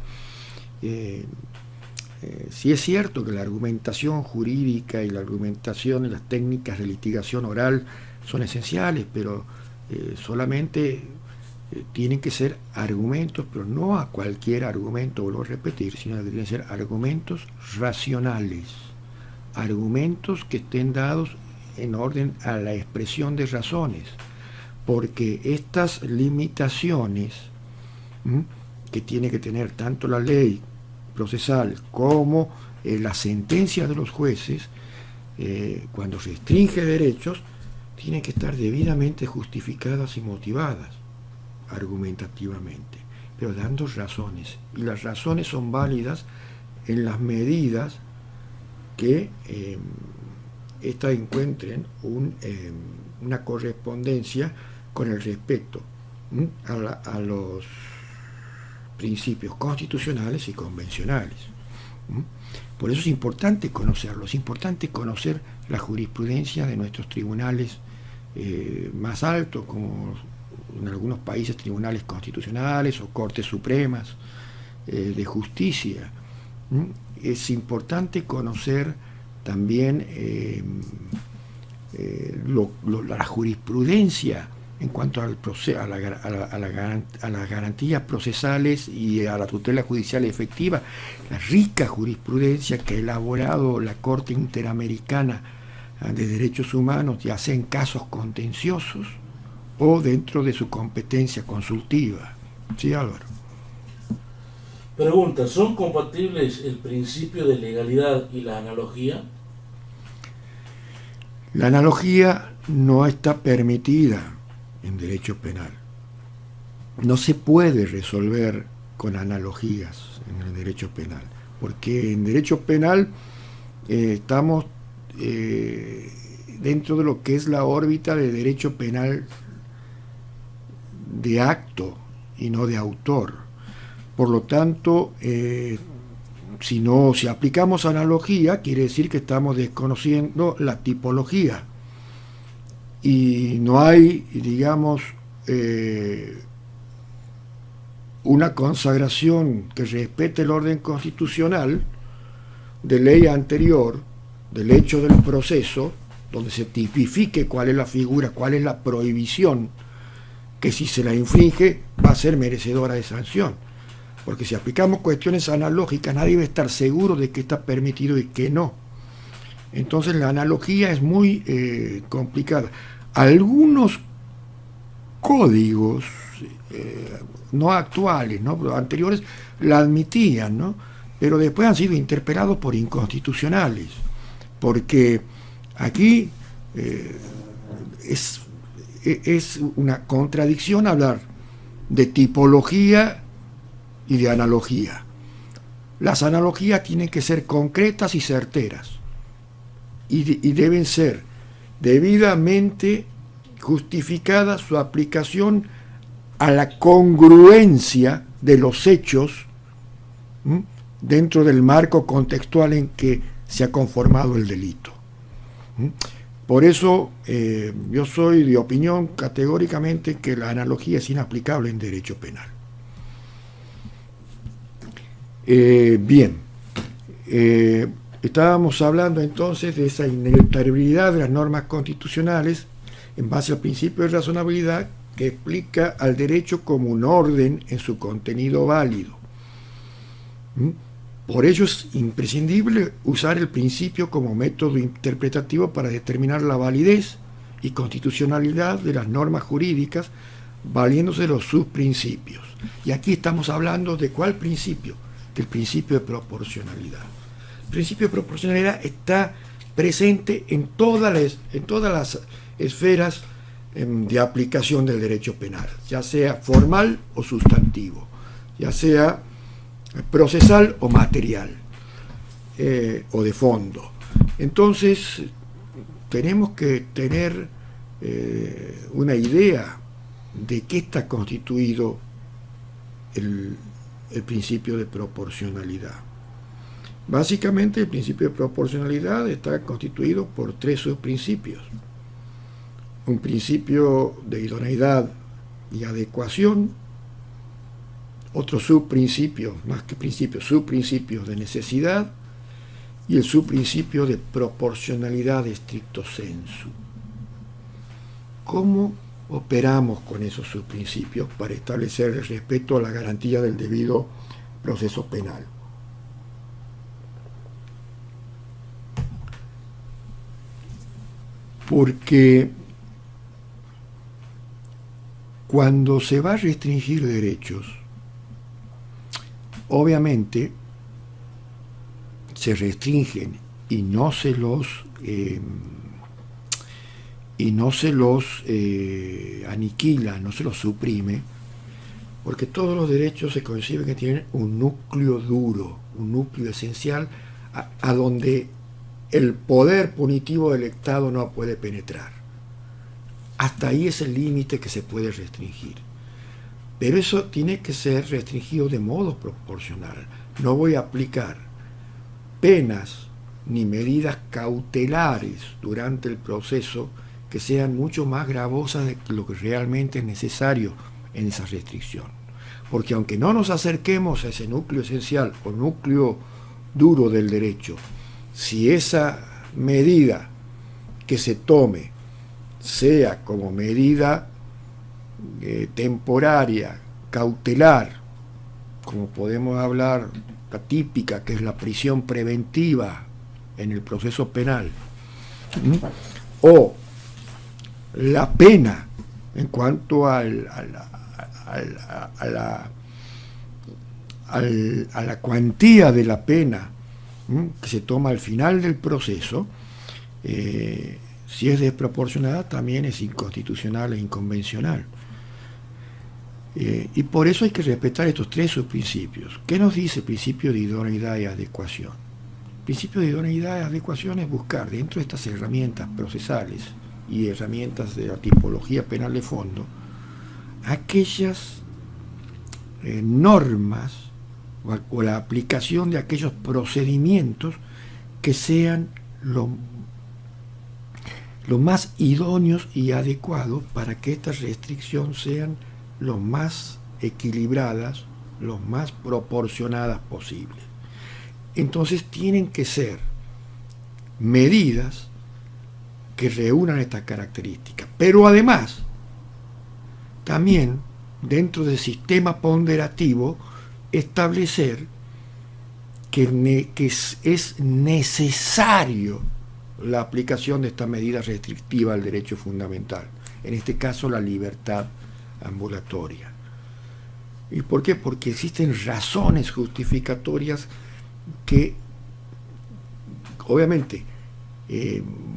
Sí es cierto que la argumentación jurídica y la argumentación y las técnicas de litigación oral son esenciales, pero solamente tienen que ser argumentos, pero no a cualquier argumento, vuelvo a repetir, sino que tienen que ser argumentos racionales, argumentos que estén dados en orden a la expresión de razones, porque estas limitaciones que tiene que tener tanto la ley procesal como la sentencia de los jueces, cuando restringe derechos, tienen que estar debidamente justificadas y motivadas argumentativamente, pero dando razones, y las razones son válidas en las medidas que éstas encuentren una correspondencia con el respeto a los principios constitucionales y convencionales. Por eso es importante conocerlo, es importante conocer la jurisprudencia de nuestros tribunales más altos, como en algunos países tribunales constitucionales o cortes supremas de justicia. Es importante conocer también la jurisprudencia en cuanto a las garantías procesales y a la tutela judicial efectiva, la rica jurisprudencia que ha elaborado la Corte Interamericana de Derechos Humanos, ya sea en casos contenciosos o dentro de su competencia consultiva. Sí, Álvaro. Pregunta, ¿son compatibles el principio de legalidad y la analogía? La analogía no está permitida en derecho penal. No se puede resolver con analogías en el derecho penal, porque en derecho penal estamos dentro de lo que es la órbita de derecho penal de acto y no de autor. Por lo tanto, si aplicamos analogía, quiere decir que estamos desconociendo la tipología. Y no hay, digamos, una consagración que respete el orden constitucional de ley anterior, del hecho del proceso, donde se tipifique cuál es la figura, cuál es la prohibición, que si se la infringe va a ser merecedora de sanción. Porque si aplicamos cuestiones analógicas, nadie va a estar seguro de que está permitido y que no. Entonces la analogía es muy complicada. Algunos códigos no actuales, ¿no? Pero anteriores la admitían, ¿no? Pero después han sido interpelados por inconstitucionales, porque aquí es una contradicción hablar de tipología y de analogía. Las analogías tienen que ser concretas y certeras, y deben ser debidamente justificada su aplicación a la congruencia de los hechos dentro del marco contextual en que se ha conformado el delito. Por eso yo soy de opinión categóricamente que la analogía es inaplicable en derecho penal. Estábamos hablando entonces de esa inevitabilidad de las normas constitucionales en base al principio de razonabilidad, que explica al derecho como un orden en su contenido válido. Por ello es imprescindible usar el principio como método interpretativo para determinar la validez y constitucionalidad de las normas jurídicas, valiéndose de los subprincipios. Y aquí estamos hablando de ¿cuál principio? Del principio de proporcionalidad. El principio de proporcionalidad está presente en todas las esferas de aplicación del derecho penal, ya sea formal o sustantivo, ya sea procesal o material, o de fondo. Entonces, tenemos que tener una idea de qué está constituido el principio de proporcionalidad. Básicamente el principio de proporcionalidad está constituido por tres subprincipios. Un principio de idoneidad y adecuación, otro subprincipio, más que principio, subprincipio de necesidad, y el subprincipio de proporcionalidad stricto sensu. ¿Cómo operamos con esos subprincipios para establecer el respeto a la garantía del debido proceso penal? Porque cuando se va a restringir derechos, obviamente se restringen y no se los aniquila, no se los suprime, porque todos los derechos se conciben que tienen un núcleo duro, un núcleo esencial a donde el poder punitivo del Estado no puede penetrar. Hasta ahí es el límite que se puede restringir. Pero eso tiene que ser restringido de modo proporcional. No voy a aplicar penas ni medidas cautelares durante el proceso que sean mucho más gravosas de lo que realmente es necesario en esa restricción. Porque aunque no nos acerquemos a ese núcleo esencial o núcleo duro del derecho, si esa medida que se tome sea como medida temporaria, cautelar, como podemos hablar, la típica, que es la prisión preventiva en el proceso penal, o la pena en cuanto a la cuantía de la pena que se toma al final del proceso, si es desproporcionada también es inconstitucional e inconvencional. Y por eso hay que respetar estos tres subprincipios. ¿Qué nos dice el principio de idoneidad y adecuación? El principio de idoneidad y adecuación es buscar dentro de estas herramientas procesales y herramientas de la tipología penal de fondo aquellas normas o la aplicación de aquellos procedimientos que sean lo más idóneos y adecuados para que estas restricciones sean lo más equilibradas, lo más proporcionadas posibles. Entonces tienen que ser medidas que reúnan estas características, pero además también dentro del sistema ponderativo establecer que es necesario la aplicación de esta medida restrictiva al derecho fundamental, en este caso la libertad ambulatoria. ¿Y por qué? Porque existen razones justificatorias que obviamente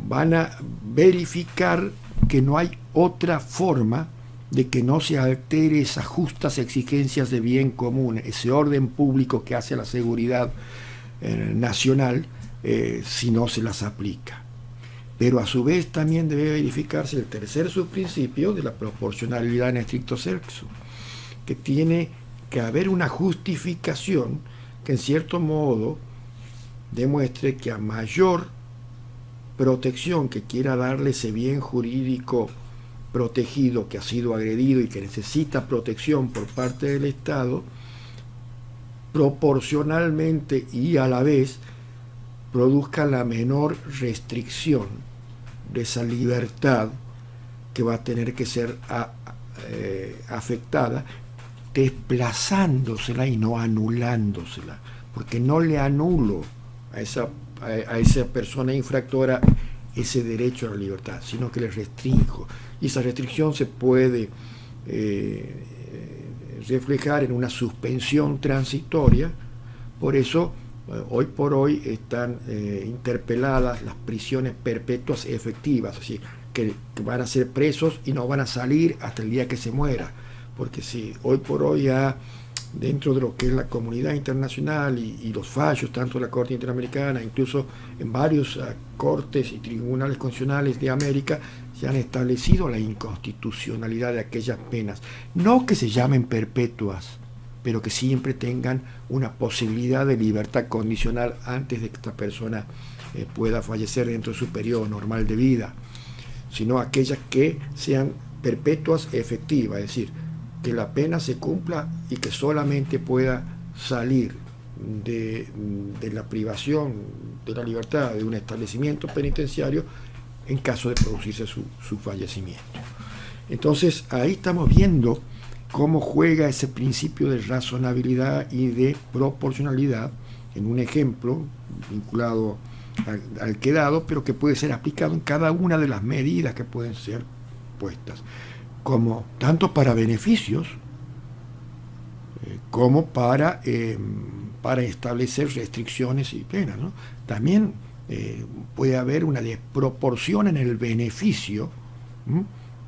van a verificar que no hay otra forma de que no se altere esas justas exigencias de bien común, ese orden público que hace a la seguridad nacional, si no se las aplica. Pero a su vez también debe verificarse el tercer subprincipio de la proporcionalidad en estricto sensu, que tiene que haber una justificación que en cierto modo demuestre que a mayor protección que quiera darle ese bien jurídico protegido que ha sido agredido y que necesita protección por parte del Estado, proporcionalmente y a la vez produzca la menor restricción de esa libertad que va a tener que ser afectada, desplazándosela y no anulándosela, porque no le anulo a esa persona infractora ese derecho a la libertad, sino que le restringo. Y esa restricción se puede reflejar en una suspensión transitoria. Por eso hoy por hoy están interpeladas las prisiones perpetuas efectivas, así que van a ser presos y no van a salir hasta el día que se muera, porque si hoy por hoy ya dentro de lo que es la comunidad internacional y los fallos tanto de la Corte Interamericana, incluso en varios cortes y tribunales constitucionales de América, se han establecido la inconstitucionalidad de aquellas penas, no que se llamen perpetuas, pero que siempre tengan una posibilidad de libertad condicional antes de que esta persona pueda fallecer dentro de su periodo normal de vida, sino aquellas que sean perpetuas efectivas, es decir, que la pena se cumpla y que solamente pueda salir de la privación de la libertad de un establecimiento penitenciario en caso de producirse su fallecimiento. Entonces ahí estamos viendo cómo juega ese principio de razonabilidad y de proporcionalidad en un ejemplo vinculado al quedado, pero que puede ser aplicado en cada una de las medidas que pueden ser puestas, como tanto para beneficios como para establecer restricciones y penas, ¿no? También puede haber una desproporción en el beneficio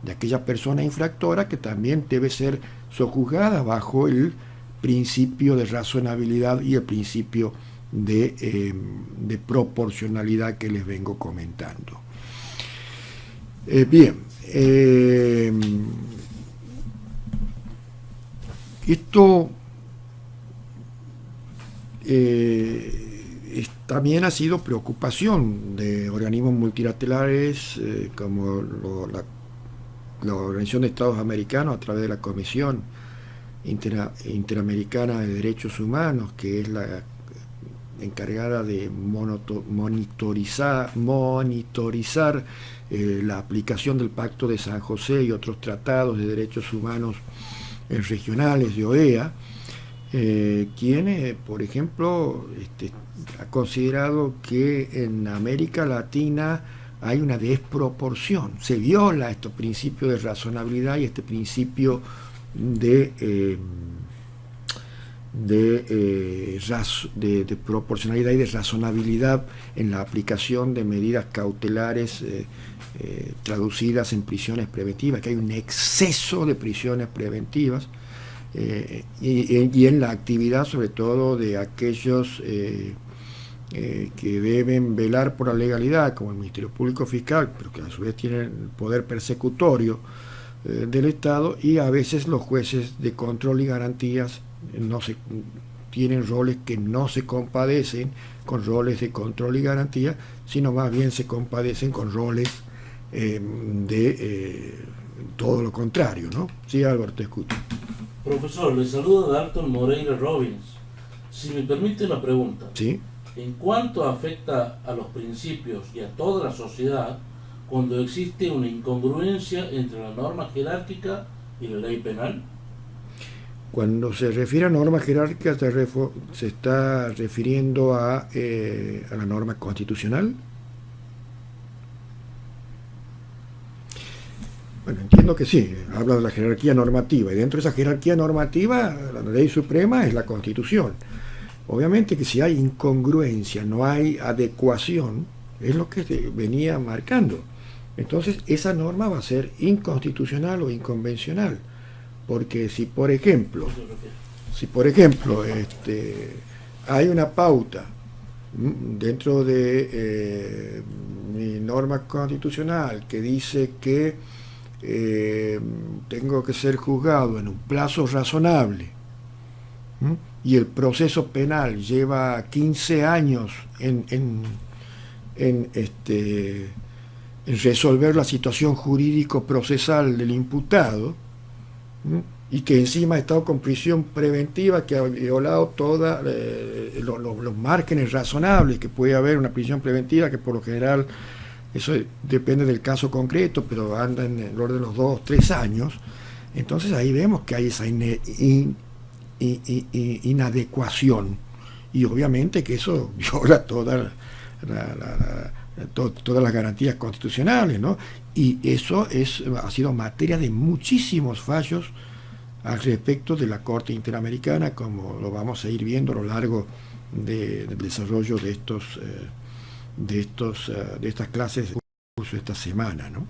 de aquella persona infractora, que también debe ser sojuzgada bajo el principio de razonabilidad y el principio de proporcionalidad que les vengo comentando. Bien, esto también ha sido preocupación de organismos multilaterales como la Organización de Estados Americanos, a través de la Comisión Interamericana de Derechos Humanos, que es la encargada de monitorizar la aplicación del Pacto de San José y otros tratados de derechos humanos regionales de OEA, quien, por ejemplo, ha considerado que en América Latina hay una desproporción, se viola estos principios de razonabilidad y este principio de proporcionalidad y de razonabilidad en la aplicación de medidas cautelares traducidas en prisiones preventivas, que hay un exceso de prisiones preventivas y en la actividad sobre todo de aquellos que deben velar por la legalidad, como el Ministerio Público Fiscal, pero que a su vez tienen el poder persecutorio del Estado, y a veces los jueces de control y garantías tienen roles que no se compadecen con roles de control y garantía, sino más bien se compadecen con roles de todo lo contrario, ¿no? Sí, Álvaro, te escucho. Profesor, le saluda Dalton Moreira Robbins. Si me permite una pregunta. Sí. ¿En cuánto afecta a los principios y a toda la sociedad cuando existe una incongruencia entre la norma jerárquica y la ley penal? Cuando se refiere a norma jerárquica se está refiriendo a la norma constitucional. Bueno, entiendo que sí, habla de la jerarquía normativa, y dentro de esa jerarquía normativa la ley suprema es la Constitución. Obviamente que si hay incongruencia, no hay adecuación, es lo que se venía marcando. Entonces esa norma va a ser inconstitucional o inconvencional, porque si por ejemplo hay una pauta dentro de mi norma constitucional que dice que tengo que ser juzgado en un plazo razonable, y el proceso penal lleva 15 años en resolver la situación jurídico-procesal del imputado, y que encima ha estado con prisión preventiva que ha violado todos los márgenes razonables que puede haber una prisión preventiva, que por lo general, eso depende del caso concreto, pero anda en el orden de los 2 o 3 años. Entonces ahí vemos que hay esa inadecuación, y obviamente que eso viola todas las garantías constitucionales, ¿no? Y eso ha sido materia de muchísimos fallos al respecto de la Corte Interamericana, como lo vamos a ir viendo a lo largo del desarrollo de estas clases de curso esta semana, ¿no?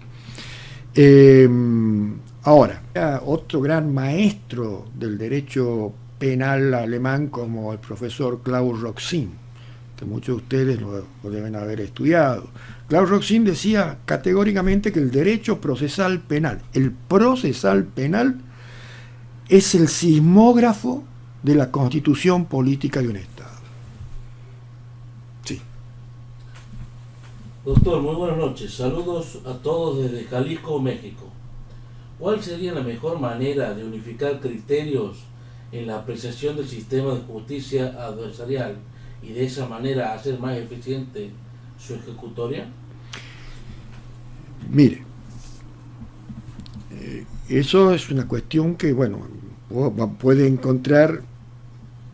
Ahora, otro gran maestro del derecho penal alemán, como el profesor Klaus Roxin, que muchos de ustedes lo deben haber estudiado. Klaus Roxin decía categóricamente que el derecho procesal penal, es el sismógrafo de la constitución política de un Estado. Sí. Doctor, muy buenas noches. Saludos a todos desde Jalisco, México. ¿Cuál sería la mejor manera de unificar criterios en la apreciación del sistema de justicia adversarial y de esa manera hacer más eficiente su ejecutoria? Mire, eso es una cuestión que, bueno, puede encontrar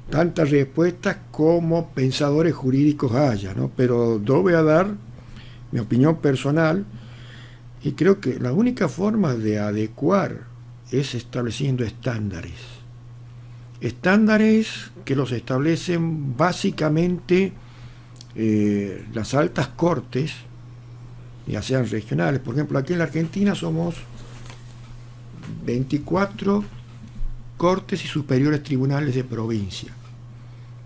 tantas respuestas como pensadores jurídicos haya, ¿no? Pero yo voy a dar mi opinión personal y creo que la única forma de adecuar es estableciendo estándares. Estándares que los establecen básicamente las altas cortes, ya sean regionales. Por ejemplo, aquí en la Argentina somos 24 cortes y superiores tribunales de provincia,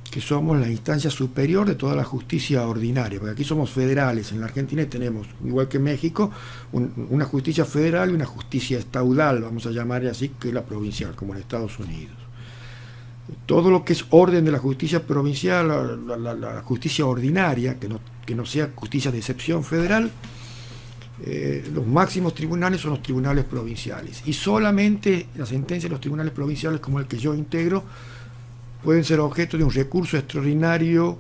que somos la instancia superior de toda la justicia ordinaria, porque aquí somos federales. En la Argentina tenemos, igual que en México, una justicia federal y una justicia estaudal, vamos a llamarle así, que es la provincial, como en Estados Unidos. Todo lo que es orden de la justicia provincial, la justicia ordinaria, que no sea justicia de excepción federal, los máximos tribunales son los tribunales provinciales. Y solamente las sentencias de los tribunales provinciales, como el que yo integro, pueden ser objeto de un recurso extraordinario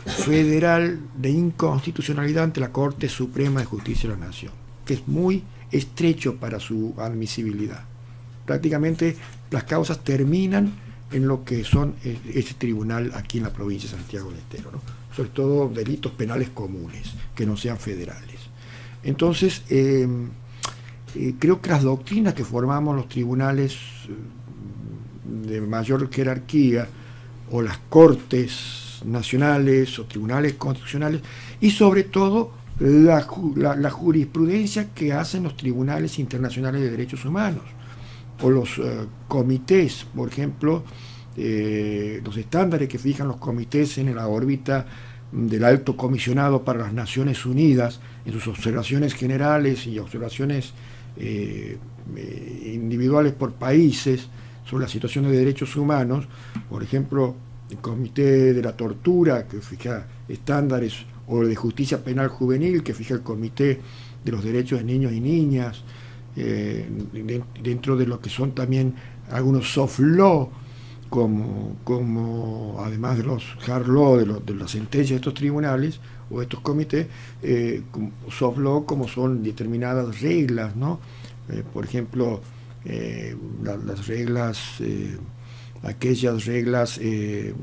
federal de inconstitucionalidad ante la Corte Suprema de Justicia de la Nación, que es muy estrecho para su admisibilidad. Prácticamente las causas terminan en lo que son ese tribunal aquí en la provincia de Santiago del Estero, ¿no? Sobre todo delitos penales comunes, que no sean federales. Entonces, creo que las doctrinas que formamos los tribunales de mayor jerarquía, o las cortes nacionales o tribunales constitucionales, y sobre todo la jurisprudencia que hacen los tribunales internacionales de derechos humanos, o los comités, por ejemplo, los estándares que fijan los comités en la órbita del Alto Comisionado para las Naciones Unidas, en sus observaciones generales y observaciones individuales por países sobre la situación de derechos humanos. Por ejemplo, el Comité de la Tortura, que fija estándares, o de Justicia Penal Juvenil, que fija el Comité de los Derechos de Niños y Niñas, dentro de lo que son también algunos soft law, como además de los hard law, de las sentencias de estos tribunales o estos comités, soft law, como son determinadas reglas, ¿no? Por ejemplo, las reglas, aquellas reglas de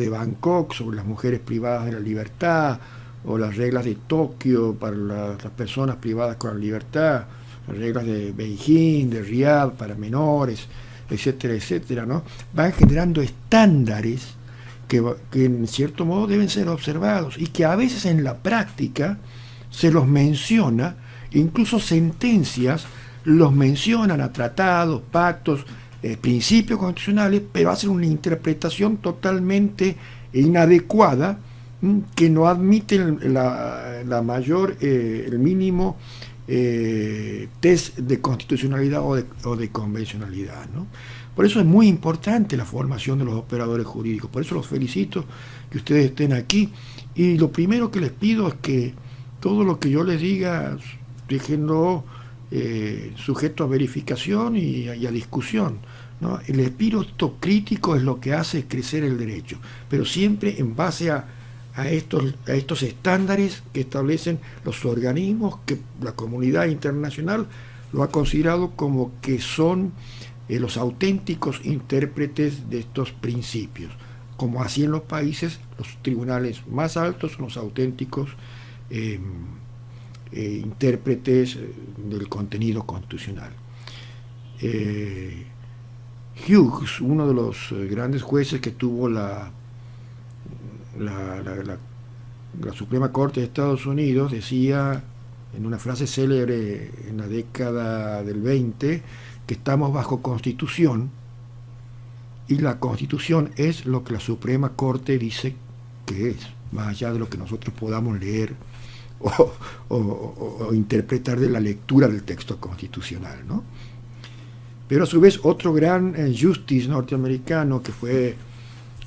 Bangkok sobre las mujeres privadas de la libertad, o las reglas de Tokio para las personas privadas con la libertad, las reglas de Beijing, de Riad para menores, etcétera, etcétera, ¿no? Van generando estándares que en cierto modo deben ser observados y que a veces en la práctica se los menciona, incluso sentencias los mencionan a tratados, pactos, principios constitucionales, pero hacen una interpretación totalmente inadecuada, que no admite el mínimo test de constitucionalidad o de convencionalidad, ¿no? Por eso es muy importante la formación de los operadores jurídicos. Por eso los felicito que ustedes estén aquí, y lo primero que les pido es que todo lo que yo les diga déjenlo sujeto a verificación y a discusión, ¿no? El espíritu crítico es lo que hace crecer el derecho, pero siempre en base a estos estándares que establecen los organismos que la comunidad internacional lo ha considerado como que son los auténticos intérpretes de estos principios. Como así en los países, los tribunales más altos son los auténticos intérpretes del contenido constitucional. Hughes, uno de los grandes jueces que tuvo la Suprema Corte de Estados Unidos, decía en una frase célebre en la década del 20 que estamos bajo Constitución, y la Constitución es lo que la Suprema Corte dice que es, más allá de lo que nosotros podamos leer o interpretar de la lectura del texto constitucional, ¿no? Pero a su vez otro gran justice norteamericano que fue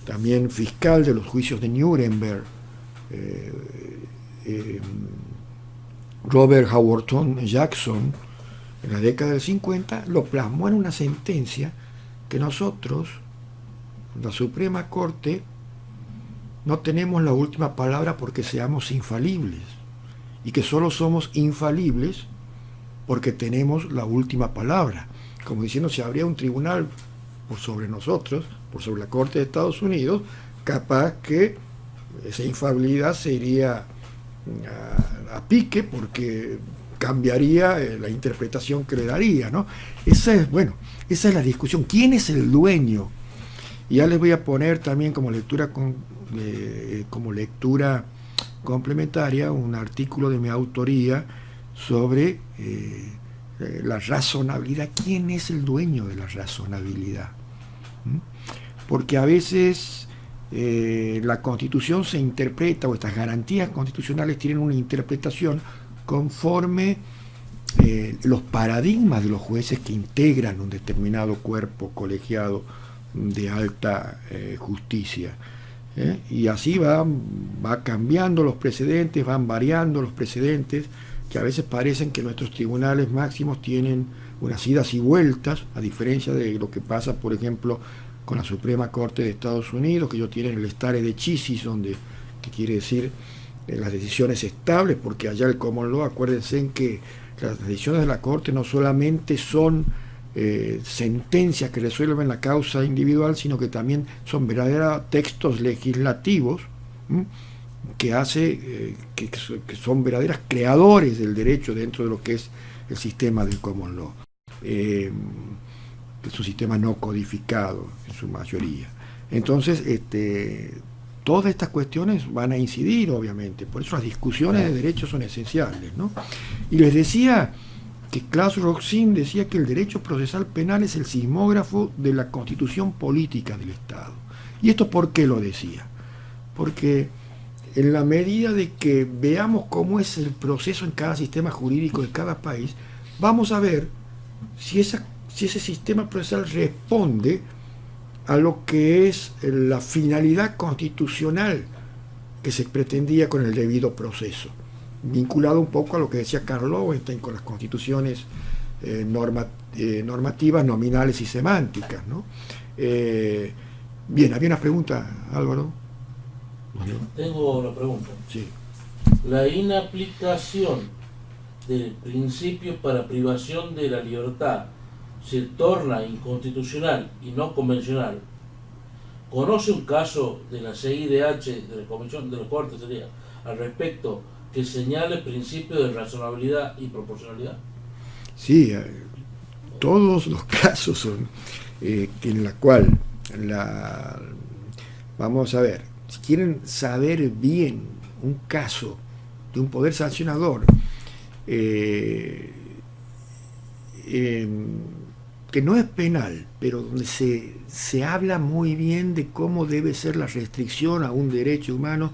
también fiscal de los juicios de Nuremberg, Robert Howard Jackson, en la década del 50, lo plasmó en una sentencia que nosotros, la Suprema Corte, no tenemos la última palabra porque seamos infalibles, y que solo somos infalibles porque tenemos la última palabra. Como diciendo, si habría un tribunal por sobre nosotros, por sobre la Corte de Estados Unidos, capaz que esa infalibilidad sería a pique, porque cambiaría la interpretación que le daría, ¿no? Esa es la discusión. ¿Quién es el dueño? Y ya les voy a poner también como lectura complementaria un artículo de mi autoría sobre la razonabilidad. ¿Quién es el dueño de la razonabilidad? Porque a veces la Constitución se interpreta, o estas garantías constitucionales tienen una interpretación conforme los paradigmas de los jueces que integran un determinado cuerpo colegiado de alta justicia. Y así va cambiando los precedentes, van variando los precedentes, que a veces parecen que nuestros tribunales máximos tienen unas idas y vueltas, a diferencia de lo que pasa, por ejemplo, con la Suprema Corte de Estados Unidos, que ellos tienen el stare decisis, que quiere decir las decisiones estables, porque allá el common law, acuérdense en que las decisiones de la Corte no solamente son sentencias que resuelven la causa individual, sino que también son verdaderos textos legislativos que son verdaderos creadores del derecho dentro de lo que es el sistema del common law. Es un sistema no codificado en su mayoría. Entonces, todas estas cuestiones van a incidir, obviamente. Por eso las discusiones de derechos son esenciales, ¿no? Y les decía que Klaus Roxin decía que el derecho procesal penal es el sismógrafo de la constitución política del Estado. ¿Y esto por qué lo decía? Porque en la medida de que veamos cómo es el proceso en cada sistema jurídico de cada país, vamos a ver si ese sistema procesal responde a lo que es la finalidad constitucional que se pretendía con el debido proceso, vinculado un poco a lo que decía Karl Lowenstein con las constituciones normativas, nominales y semánticas, ¿no? Bien, había una pregunta, Álvaro. Tengo una pregunta. Sí. La inaplicación del principio para privación de la libertad se torna inconstitucional y no convencional. ¿Conoce un caso de la CIDH, de la Comisión de la Corte, sería, al respecto, que señale el principio de razonabilidad y proporcionalidad? Sí, todos los casos son en la cual vamos a ver, si quieren saber bien un caso de un poder sancionador que no es penal, pero donde se habla muy bien de cómo debe ser la restricción a un derecho humano,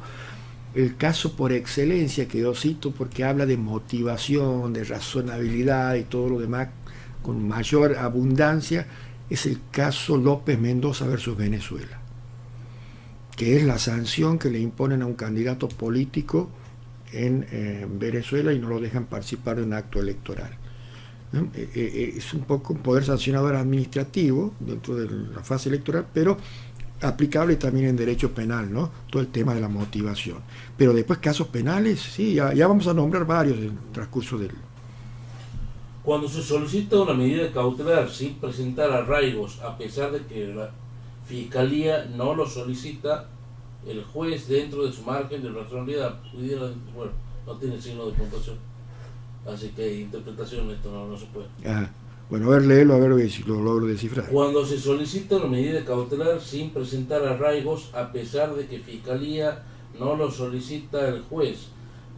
el caso por excelencia que yo cito porque habla de motivación, de razonabilidad y todo lo demás con mayor abundancia, es el caso López Mendoza versus Venezuela, que es la sanción que le imponen a un candidato político en Venezuela y no lo dejan participar de un acto electoral. Es un poco un poder sancionador administrativo dentro de la fase electoral, pero aplicable también en derecho penal, ¿no? Todo el tema de la motivación. Pero después casos penales, sí, ya vamos a nombrar varios en el transcurso del... Cuando se solicita una medida cautelar sin presentar arraigos, a pesar de que la Fiscalía no lo solicita, el juez dentro de su margen de razonabilidad pudiera, bueno, no tiene signo de puntuación. Así que interpretación esto no se puede. Ajá. Bueno, a ver, léelo, a ver si lo logro descifrar. Cuando se solicita una medida cautelar sin presentar arraigos, a pesar de que Fiscalía no lo solicita, el juez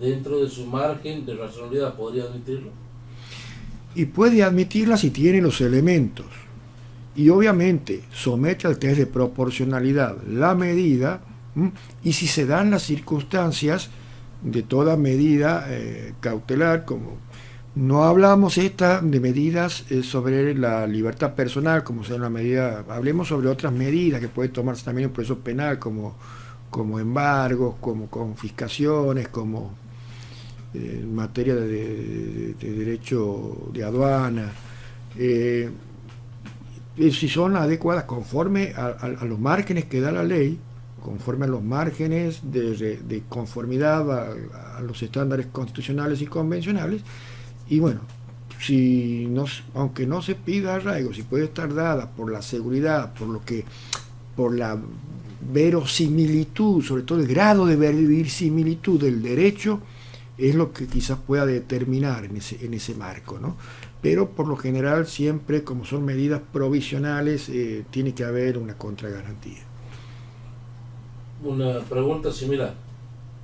dentro de su margen de razonabilidad podría admitirlo. Y puede admitirla si tiene los elementos. Y obviamente somete al test de proporcionalidad la medida, y si se dan las circunstancias de toda medida cautelar, como No hablamos de medidas sobre la libertad personal, como sea una medida, hablemos sobre otras medidas que puede tomarse también en un proceso penal, como embargos, como confiscaciones, como en materia de derecho de aduana, eh, si son adecuadas conforme a los márgenes que da la ley, conforme a los márgenes de conformidad a los estándares constitucionales y convencionales. Y bueno, si no, aunque no se pida arraigo, si puede estar dada por la seguridad, por la verosimilitud, sobre todo el grado de verosimilitud del derecho, es lo que quizás pueda determinar en ese marco, ¿no? Pero por lo general siempre, como son medidas provisionales, tiene que haber una contragarantía. Una pregunta similar.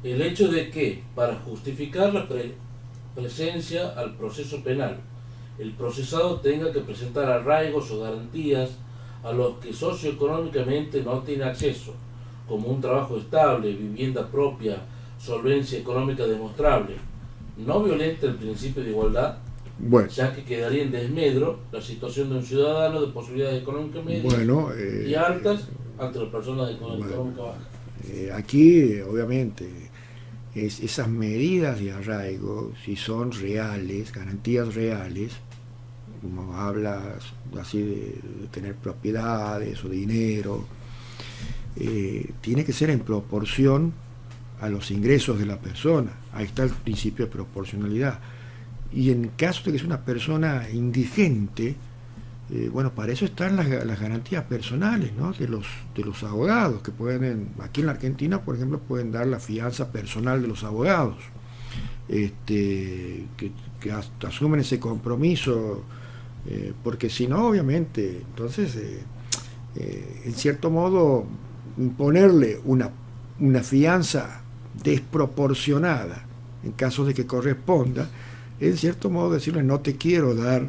El hecho de que para justificar la presencia al proceso penal, el procesado tenga que presentar arraigos o garantías a los que socioeconómicamente no tiene acceso, como un trabajo estable, vivienda propia, solvencia económica demostrable, no violenta el principio de igualdad, Bueno, ya que quedaría en desmedro la situación de un ciudadano de posibilidades económicas medias bueno, y altas ante las personas de bueno, económica baja. aquí obviamente esas medidas de arraigo, si son reales, garantías reales, como hablas así de tener propiedades o dinero, tiene que ser en proporción a los ingresos de la persona. Ahí está el principio de proporcionalidad. Y en caso de que sea una persona indigente, bueno, para eso están las garantías personales, ¿no? de los abogados, que pueden, aquí en la Argentina, por ejemplo, pueden dar la fianza personal de los abogados, que hasta asumen ese compromiso, porque si no, obviamente, entonces, en cierto modo, imponerle una fianza desproporcionada, en caso de que corresponda, en cierto modo decirle no te quiero dar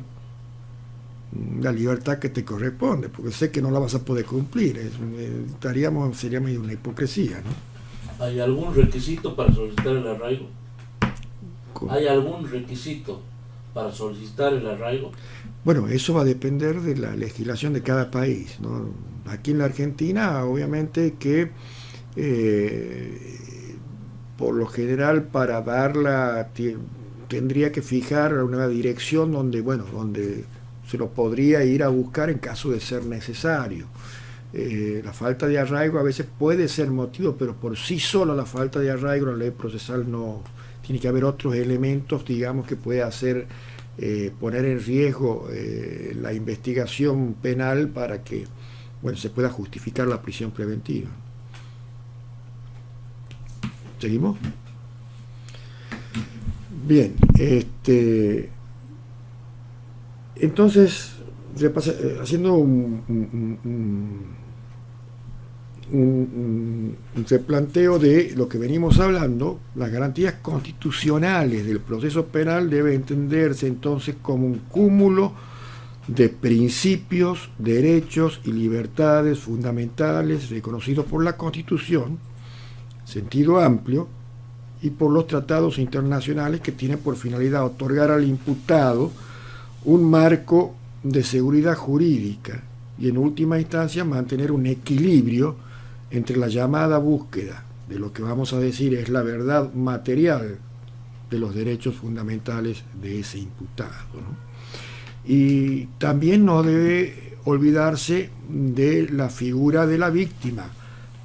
la libertad que te corresponde, porque sé que no la vas a poder cumplir. Sería medio una hipocresía, ¿no? ¿Hay algún requisito para solicitar el arraigo? ¿Cómo? ¿Hay algún requisito para solicitar el arraigo? Bueno, eso va a depender de la legislación de cada país, ¿no? Aquí en la Argentina, obviamente que por lo general para darla tendría que fijar una dirección donde se lo podría ir a buscar en caso de ser necesario. La falta de arraigo a veces puede ser motivo, pero por sí sola la falta de arraigo, la ley procesal no. Tiene que haber otros elementos, digamos, que puede hacer poner en riesgo la investigación penal para que, bueno, se pueda justificar la prisión preventiva. ¿Seguimos? Bien, entonces, haciendo un replanteo de lo que venimos hablando, las garantías constitucionales del proceso penal deben entenderse entonces como un cúmulo de principios, derechos y libertades fundamentales reconocidos por la Constitución, sentido amplio, y por los tratados internacionales que tienen por finalidad otorgar al imputado un marco de seguridad jurídica y en última instancia mantener un equilibrio entre la llamada búsqueda de lo que vamos a decir es la verdad material de los derechos fundamentales de ese imputado, ¿no? Y también no debe olvidarse de la figura de la víctima,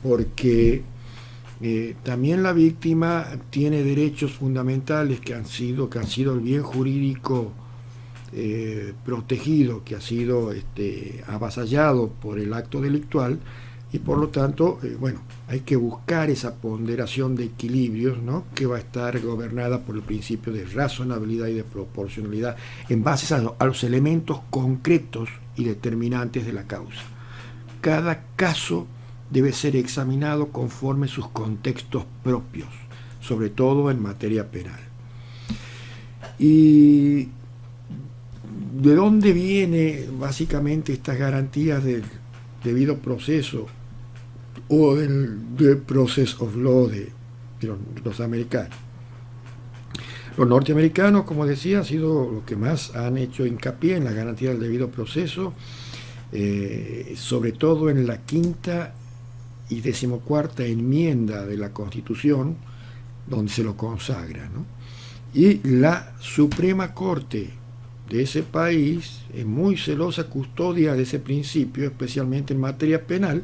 porque también la víctima tiene derechos fundamentales que han sido el bien jurídico protegido, que ha sido avasallado por el acto delictual, y por lo tanto, bueno, hay que buscar esa ponderación de equilibrios, ¿no? Que va a estar gobernada por el principio de razonabilidad y de proporcionalidad en base a los elementos concretos y determinantes de la causa. Cada caso debe ser examinado conforme sus contextos propios, sobre todo en materia penal. ¿Y de dónde viene básicamente estas garantías del debido proceso o del process of law de los americanos? Los norteamericanos, como decía, han sido los que más han hecho hincapié en la garantía del debido proceso, sobre todo en la quinta y decimocuarta enmienda de la Constitución, donde se lo consagra, ¿no? Y la Suprema Corte de ese país es muy celosa custodia de ese principio, especialmente en materia penal,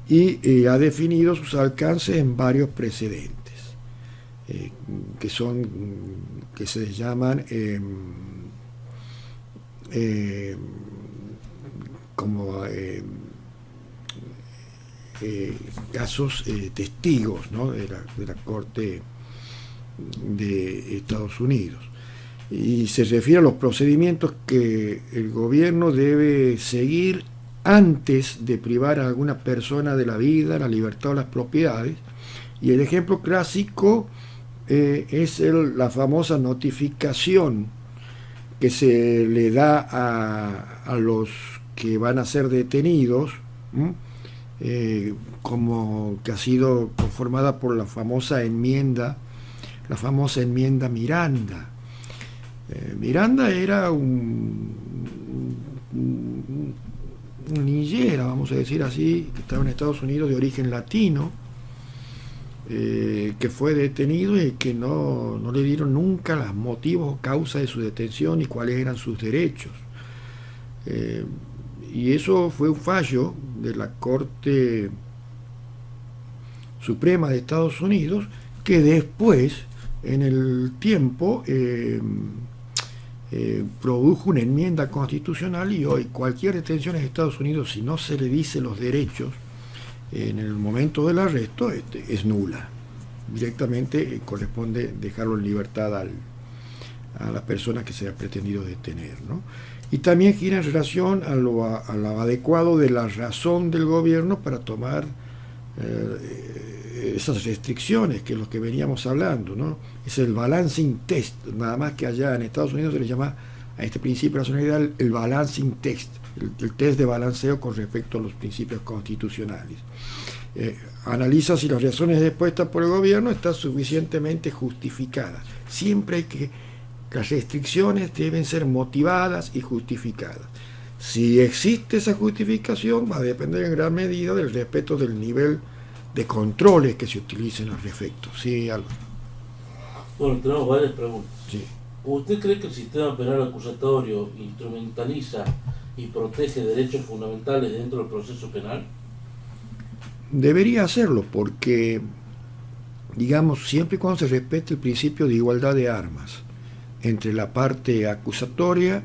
y ha definido sus alcances en varios precedentes, que se llaman como casos testigos, ¿no? de la Corte de Estados Unidos. Y se refiere a los procedimientos que el gobierno debe seguir antes de privar a alguna persona de la vida, la libertad o las propiedades. Y el ejemplo clásico es la famosa notificación que se le da a los que van a ser detenidos, como que ha sido conformada por la famosa enmienda Miranda. Miranda era un niñera, vamos a decir así, que estaba en Estados Unidos, de origen latino, que fue detenido y que no le dieron nunca los motivos o causas de su detención y cuáles eran sus derechos. Y eso fue un fallo de la Corte Suprema de Estados Unidos, que después, en el tiempo, produjo una enmienda constitucional, y hoy cualquier detención en Estados Unidos, si no se le dice los derechos en el momento del arresto, es nula. Directamente corresponde dejarlo en libertad a la persona que se ha pretendido detener, ¿no? Y también gira en relación a lo adecuado de la razón del gobierno para tomar esas restricciones, que es lo que veníamos hablando, ¿no? Es el balancing test, nada más que allá en Estados Unidos se le llama a este principio de racionalidad el balancing test, el test de balanceo con respecto a los principios constitucionales. Analiza si las razones expuestas por el gobierno están suficientemente justificadas. Siempre hay que, las restricciones deben ser motivadas y justificadas. Si existe esa justificación, va a depender en gran medida del respeto del nivel de controles que se utilicen al respecto. Sí, Álvaro. Bueno, tenemos varias preguntas. Sí. ¿Usted cree que el sistema penal acusatorio instrumentaliza y protege derechos fundamentales dentro del proceso penal? Debería hacerlo, porque, digamos, siempre y cuando se respete el principio de igualdad de armas entre la parte acusatoria,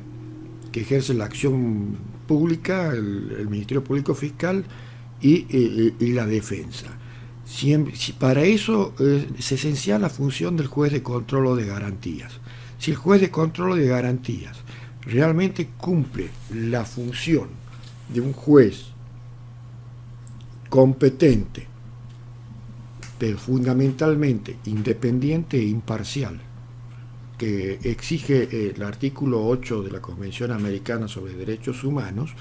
que ejerce la acción pública, el Ministerio Público Fiscal, y la defensa. Siempre, para eso es esencial la función del juez de control o de garantías. Si el juez de control o de garantías realmente cumple la función de un juez competente, pero fundamentalmente independiente e imparcial, que exige el artículo 8 de la Convención Americana sobre Derechos Humanos,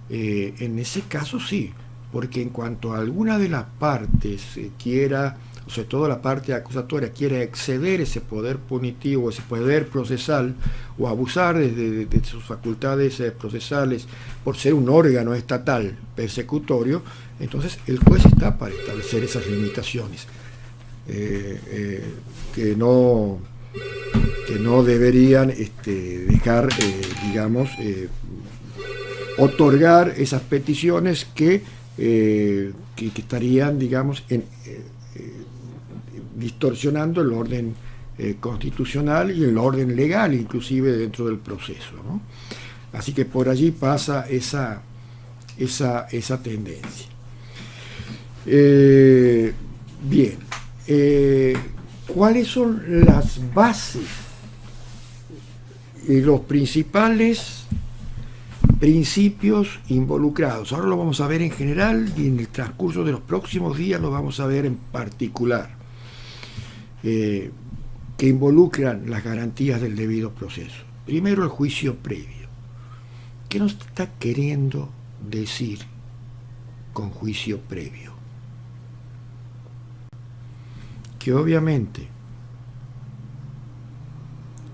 en ese caso sí, porque en cuanto a alguna de las partes quiera, sobre todo la parte acusatoria, quiera exceder ese poder punitivo, ese poder procesal, o abusar de sus facultades procesales por ser un órgano estatal persecutorio, entonces el juez está para establecer esas limitaciones, que no deberían dejar, digamos, otorgar esas peticiones que estarían, digamos, distorsionando el orden constitucional y el orden legal, inclusive dentro del proceso, ¿no? Así que por allí pasa esa tendencia. Bien, ¿cuáles son las bases y los principales principios involucrados? Ahora lo vamos a ver en general, y en el transcurso de los próximos días lo vamos a ver en particular, que involucran las garantías del debido proceso. Primero, el juicio previo. ¿Qué nos está queriendo decir con juicio previo? Que obviamente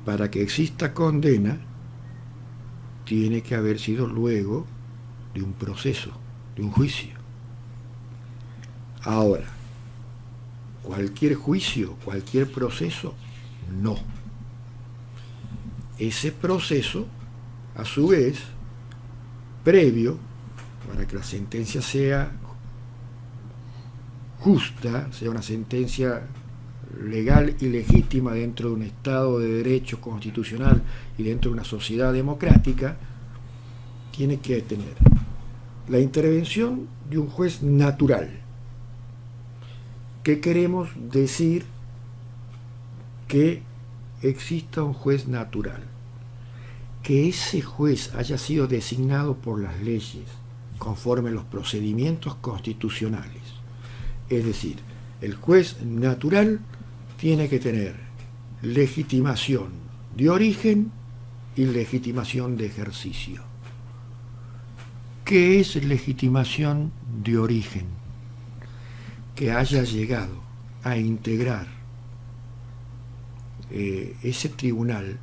para que exista condena, tiene que haber sido luego de un proceso, de un juicio. Ahora, cualquier juicio, cualquier proceso, no. Ese proceso, a su vez, previo, para que la sentencia sea justa, sea una sentencia legal y legítima dentro de un Estado de Derecho constitucional y dentro de una sociedad democrática, tiene que tener la intervención de un juez natural. ¿Qué queremos decir que exista un juez natural? Que ese juez haya sido designado por las leyes conforme a los procedimientos constitucionales. Es decir, el juez natural tiene que tener legitimación de origen y legitimación de ejercicio. ¿Qué es legitimación de origen? Que haya llegado a integrar ese tribunal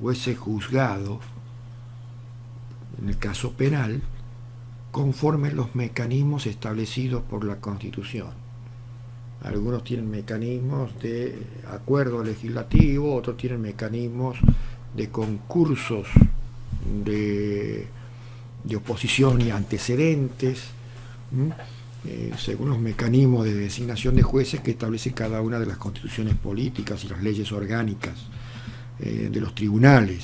o ese juzgado, en el caso penal, conforme los mecanismos establecidos por la Constitución. Algunos tienen mecanismos de acuerdo legislativo, otros tienen mecanismos de concursos de oposición y antecedentes, según los mecanismos de designación de jueces que establecen cada una de las constituciones políticas y las leyes orgánicas de los tribunales.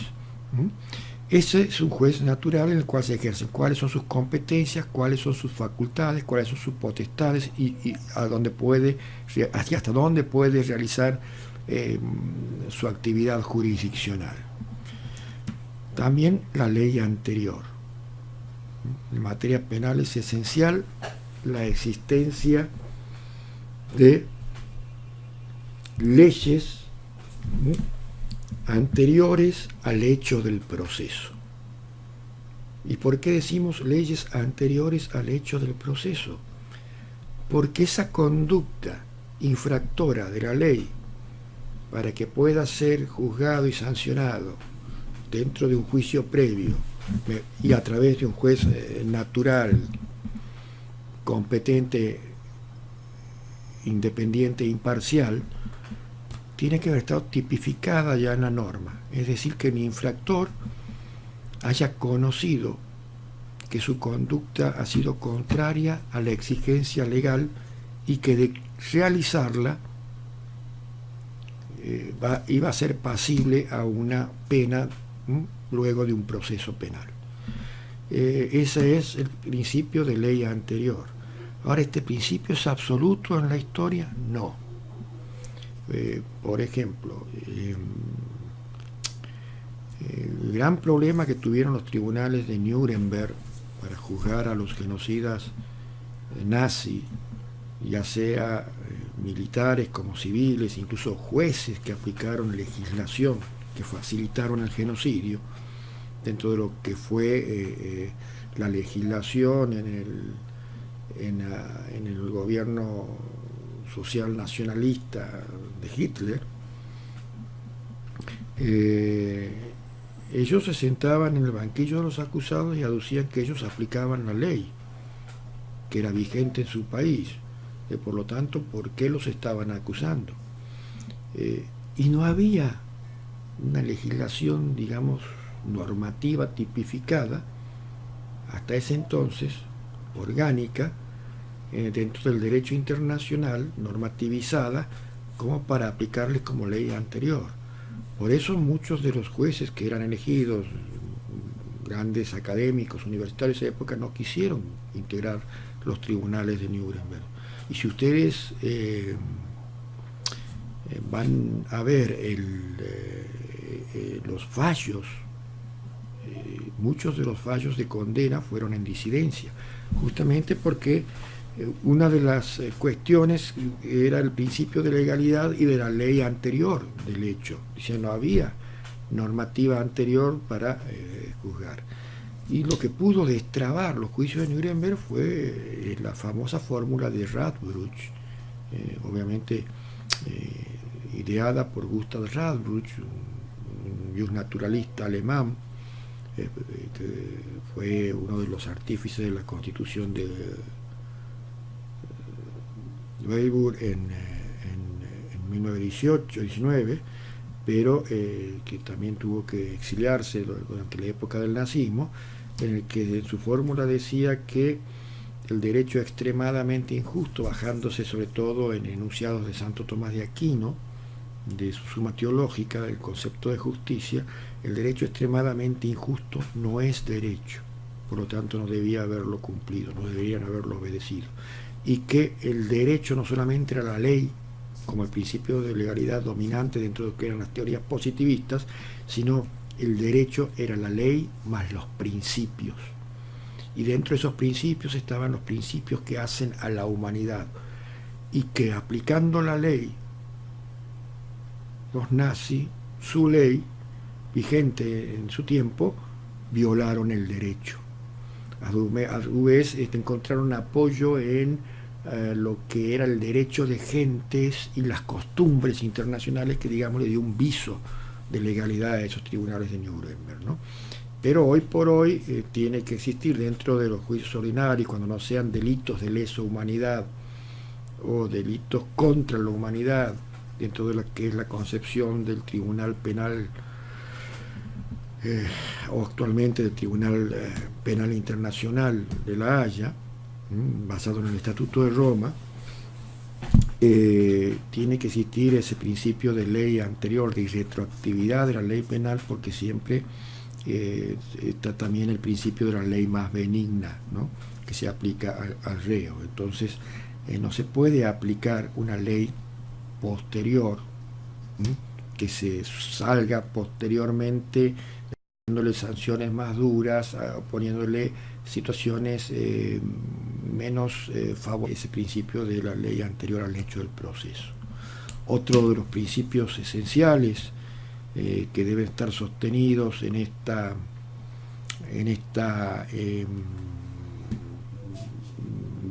Ese es un juez natural en el cual se ejercen cuáles son sus competencias, cuáles son sus facultades, cuáles son sus potestades y hasta dónde puede realizar su actividad jurisdiccional. También la ley anterior. En materia penal es esencial la existencia de leyes anteriores al hecho del proceso. ¿Y por qué decimos leyes anteriores al hecho del proceso? Porque esa conducta infractora de la ley, para que pueda ser juzgado y sancionado dentro de un juicio previo y a través de un juez natural, competente, independiente e imparcial, tiene que haber estado tipificada ya en la norma. Es decir, que el infractor haya conocido que su conducta ha sido contraria a la exigencia legal y que de realizarla iba a ser pasible a una pena luego de un proceso penal. Ese es el principio de ley anterior. Ahora, ¿este principio es absoluto en la historia? No. Por ejemplo, el gran problema que tuvieron los tribunales de Nuremberg para juzgar a los genocidas nazis, ya sea militares como civiles, incluso jueces que aplicaron legislación que facilitaron el genocidio, dentro de lo que fue la legislación en el gobierno social nacionalista de Hitler, ellos se sentaban en el banquillo de los acusados y aducían que ellos aplicaban la ley que era vigente en su país, por lo tanto, ¿por qué los estaban acusando? Y no había una legislación, digamos, normativa tipificada hasta ese entonces, orgánica, dentro del derecho internacional, normativizada, como para aplicarles como ley anterior. Por eso muchos de los jueces que eran elegidos, grandes académicos, universitarios de esa época, no quisieron integrar los tribunales de Nuremberg. Y si ustedes van a ver los fallos, muchos de los fallos de condena fueron en disidencia, justamente porque una de las cuestiones era el principio de legalidad y de la ley anterior del hecho. Dice, no había normativa anterior para juzgar. Y lo que pudo destrabar los juicios de Nuremberg fue la famosa fórmula de Radbruch, obviamente ideada por Gustav Radbruch, un justnaturalista alemán, fue uno de los artífices de la Constitución de Weilburg en 1918-19, pero que también tuvo que exiliarse durante la época del nazismo, en el que en su fórmula decía que el derecho extremadamente injusto, bajándose sobre todo en enunciados de Santo Tomás de Aquino, de su Suma Teológica, del concepto de justicia, el derecho extremadamente injusto no es derecho, por lo tanto no debía haberlo cumplido, no deberían haberlo obedecido, y que el derecho no solamente era la ley, como el principio de legalidad dominante dentro de lo que eran las teorías positivistas, sino el derecho era la ley más los principios. Y dentro de esos principios estaban los principios que hacen a la humanidad, y que aplicando la ley, los nazis, su ley, vigente en su tiempo, violaron el derecho. A su vez encontraron apoyo en lo que era el derecho de gentes y las costumbres internacionales que, digamos, le dio un viso de legalidad a esos tribunales de Nuremberg, ¿no? Pero hoy por hoy tiene que existir dentro de los juicios ordinarios, cuando no sean delitos de lesa humanidad o delitos contra la humanidad, dentro de lo que es la concepción del Tribunal Penal o actualmente del Tribunal Penal Internacional de La Haya, basado en el Estatuto de Roma, tiene que existir ese principio de ley anterior, de irretroactividad de la ley penal, porque siempre está también el principio de la ley más benigna, ¿no?, que se aplica al reo. Entonces no se puede aplicar una ley posterior, que se salga posteriormente, poniéndole sanciones más duras, poniéndole situaciones menos favorables, ese principio de la ley anterior al hecho del proceso. Otro de los principios esenciales que deben estar sostenidos en esta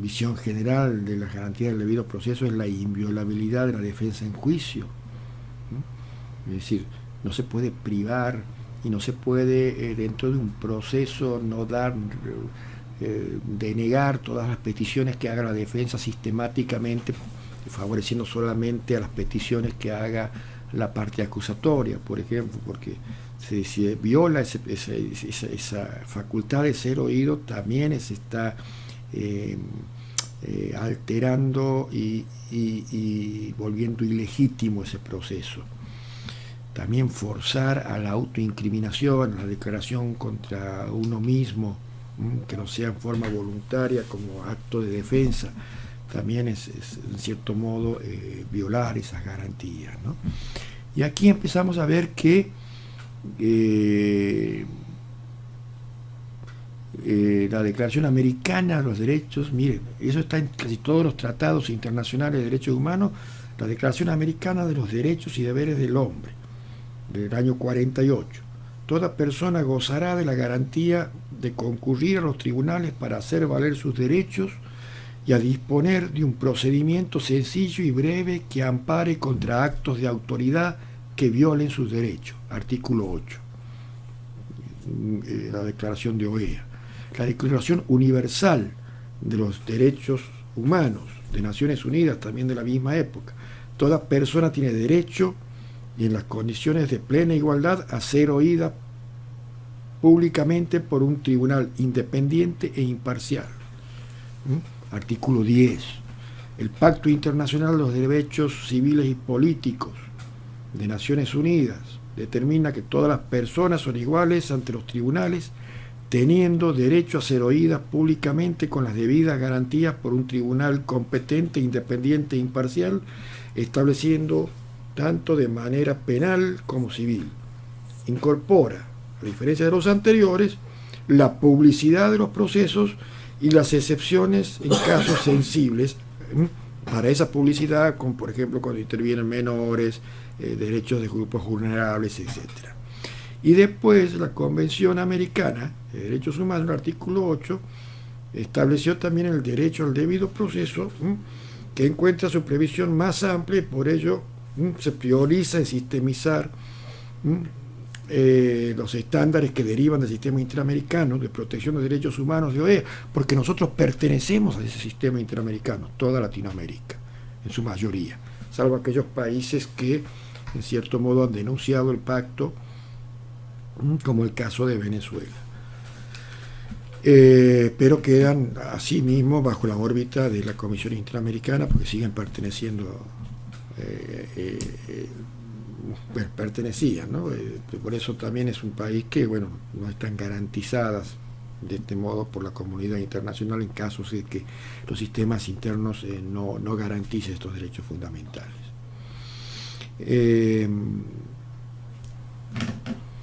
visión general de las garantías del debido proceso es la inviolabilidad de la defensa en juicio. Es decir, no se puede privar y no se puede dentro de un proceso no dar, denegar todas las peticiones que haga la defensa sistemáticamente, favoreciendo solamente a las peticiones que haga la parte acusatoria, por ejemplo, porque si se viola esa facultad de ser oído, también se está alterando y volviendo ilegítimo ese proceso. También forzar a la autoincriminación, a la declaración contra uno mismo, que no sea en forma voluntaria como acto de defensa, también es en cierto modo violar esas garantías, ¿no? Y aquí empezamos a ver que la Declaración Americana de los Derechos, miren, eso está en casi todos los tratados internacionales de derechos humanos, la Declaración Americana de los Derechos y Deberes del Hombre, del año 48. Toda persona gozará de la garantía de concurrir a los tribunales para hacer valer sus derechos y a disponer de un procedimiento sencillo y breve que ampare contra actos de autoridad que violen sus derechos. Artículo 8. La Declaración de OEA. La Declaración Universal de los Derechos Humanos de Naciones Unidas, también de la misma época. Toda persona tiene derecho y en las condiciones de plena igualdad a ser oída públicamente por un tribunal independiente e imparcial. Artículo 10. El Pacto Internacional de los Derechos Civiles y Políticos de Naciones Unidas determina que todas las personas son iguales ante los tribunales, teniendo derecho a ser oídas públicamente con las debidas garantías por un tribunal competente, independiente e imparcial, estableciendo tanto de manera penal como civil. Incorpora, a diferencia de los anteriores, la publicidad de los procesos y las excepciones en casos sensibles para esa publicidad, como por ejemplo cuando intervienen menores, derechos de grupos vulnerables, etc. Y después la Convención Americana de Derechos Humanos, el artículo 8, estableció también el derecho al debido proceso, que encuentra su previsión más amplia y por ello se prioriza en sistemizar los estándares que derivan del sistema interamericano de protección de derechos humanos de OEA, porque nosotros pertenecemos a ese sistema interamericano, toda Latinoamérica, en su mayoría, salvo aquellos países que en cierto modo han denunciado el como el caso de Venezuela. Pero quedan asimismo bajo la órbita de la Comisión Interamericana porque siguen perteneciendo, pertenecían, ¿no? Por eso también es un país que, bueno, no están garantizadas de este modo por la comunidad internacional en casos de que los sistemas internos no garanticen estos derechos fundamentales.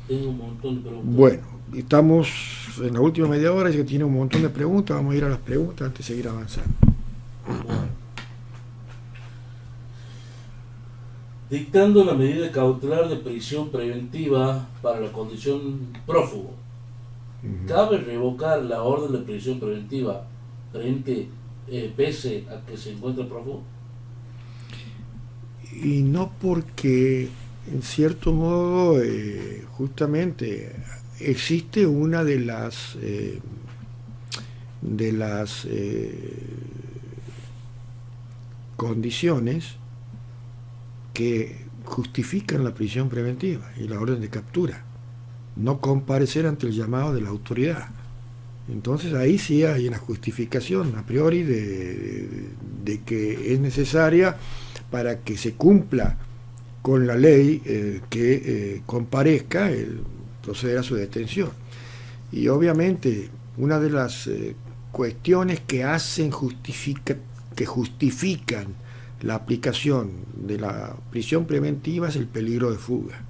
Tengo un montón de preguntas. Bueno, estamos en la última media hora, es que tiene un montón de preguntas, vamos a ir a las preguntas antes de seguir avanzando. Bueno. Dictando la medida cautelar de prisión preventiva para la condición prófugo, ¿cabe revocar la orden de prisión preventiva pese a que se encuentre prófugo? Y no, porque en cierto modo justamente existe una de las condiciones que justifican la prisión preventiva y la orden de captura: no comparecer ante el llamado de la autoridad. Entonces ahí sí hay una justificación a priori de que es necesaria para que se cumpla con la ley que comparezca, proceder a su detención. Y obviamente una de las cuestiones que justifican la aplicación de la prisión preventiva es el peligro de fuga.